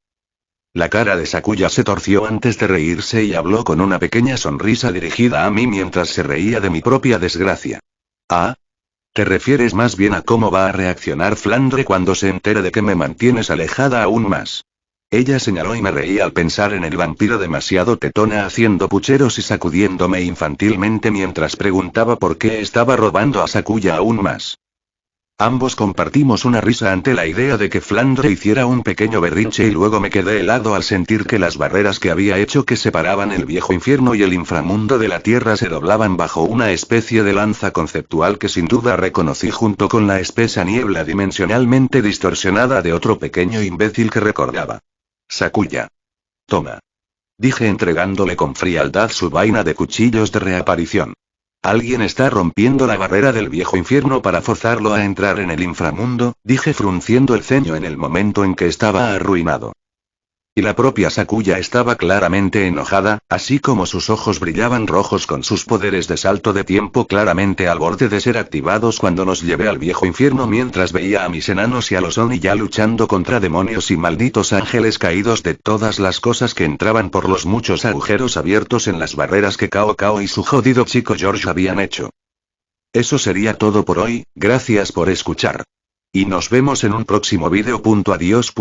La cara de Sakuya se torció antes de reírse y habló con una pequeña sonrisa dirigida a mí mientras se reía de mi propia desgracia. ¿Ah? ¿Te refieres más bien a cómo va a reaccionar Flandre cuando se entere de que me mantienes alejada aún más? Ella señaló y me reí al pensar en el vampiro demasiado tetona haciendo pucheros y sacudiéndome infantilmente mientras preguntaba por qué estaba robando a Sakuya aún más. Ambos compartimos una risa ante la idea de que Flandre hiciera un pequeño berrinche y luego me quedé helado al sentir que las barreras que había hecho que separaban el viejo infierno y el inframundo de la tierra se doblaban bajo una especie de lanza conceptual que sin duda reconocí junto con la espesa niebla dimensionalmente distorsionada de otro pequeño imbécil que recordaba. Sakuya. Toma. Dije entregándole con frialdad su vaina de cuchillos de reaparición. Alguien está rompiendo la barrera del viejo infierno para forzarlo a entrar en el inframundo, dije frunciendo el ceño en el momento en que estaba arruinado. Y la propia Sakuya estaba claramente enojada, así como sus ojos brillaban rojos con sus poderes de salto de tiempo claramente al borde de ser activados cuando nos llevé al viejo infierno mientras veía a mis enanos y a los Oni ya luchando contra demonios y malditos ángeles caídos de todas las cosas que entraban por los muchos agujeros abiertos en las barreras que Cao Cao y su jodido chico George habían hecho. Eso sería todo por hoy, gracias por escuchar. Y nos vemos en un próximo vídeo. Adiós.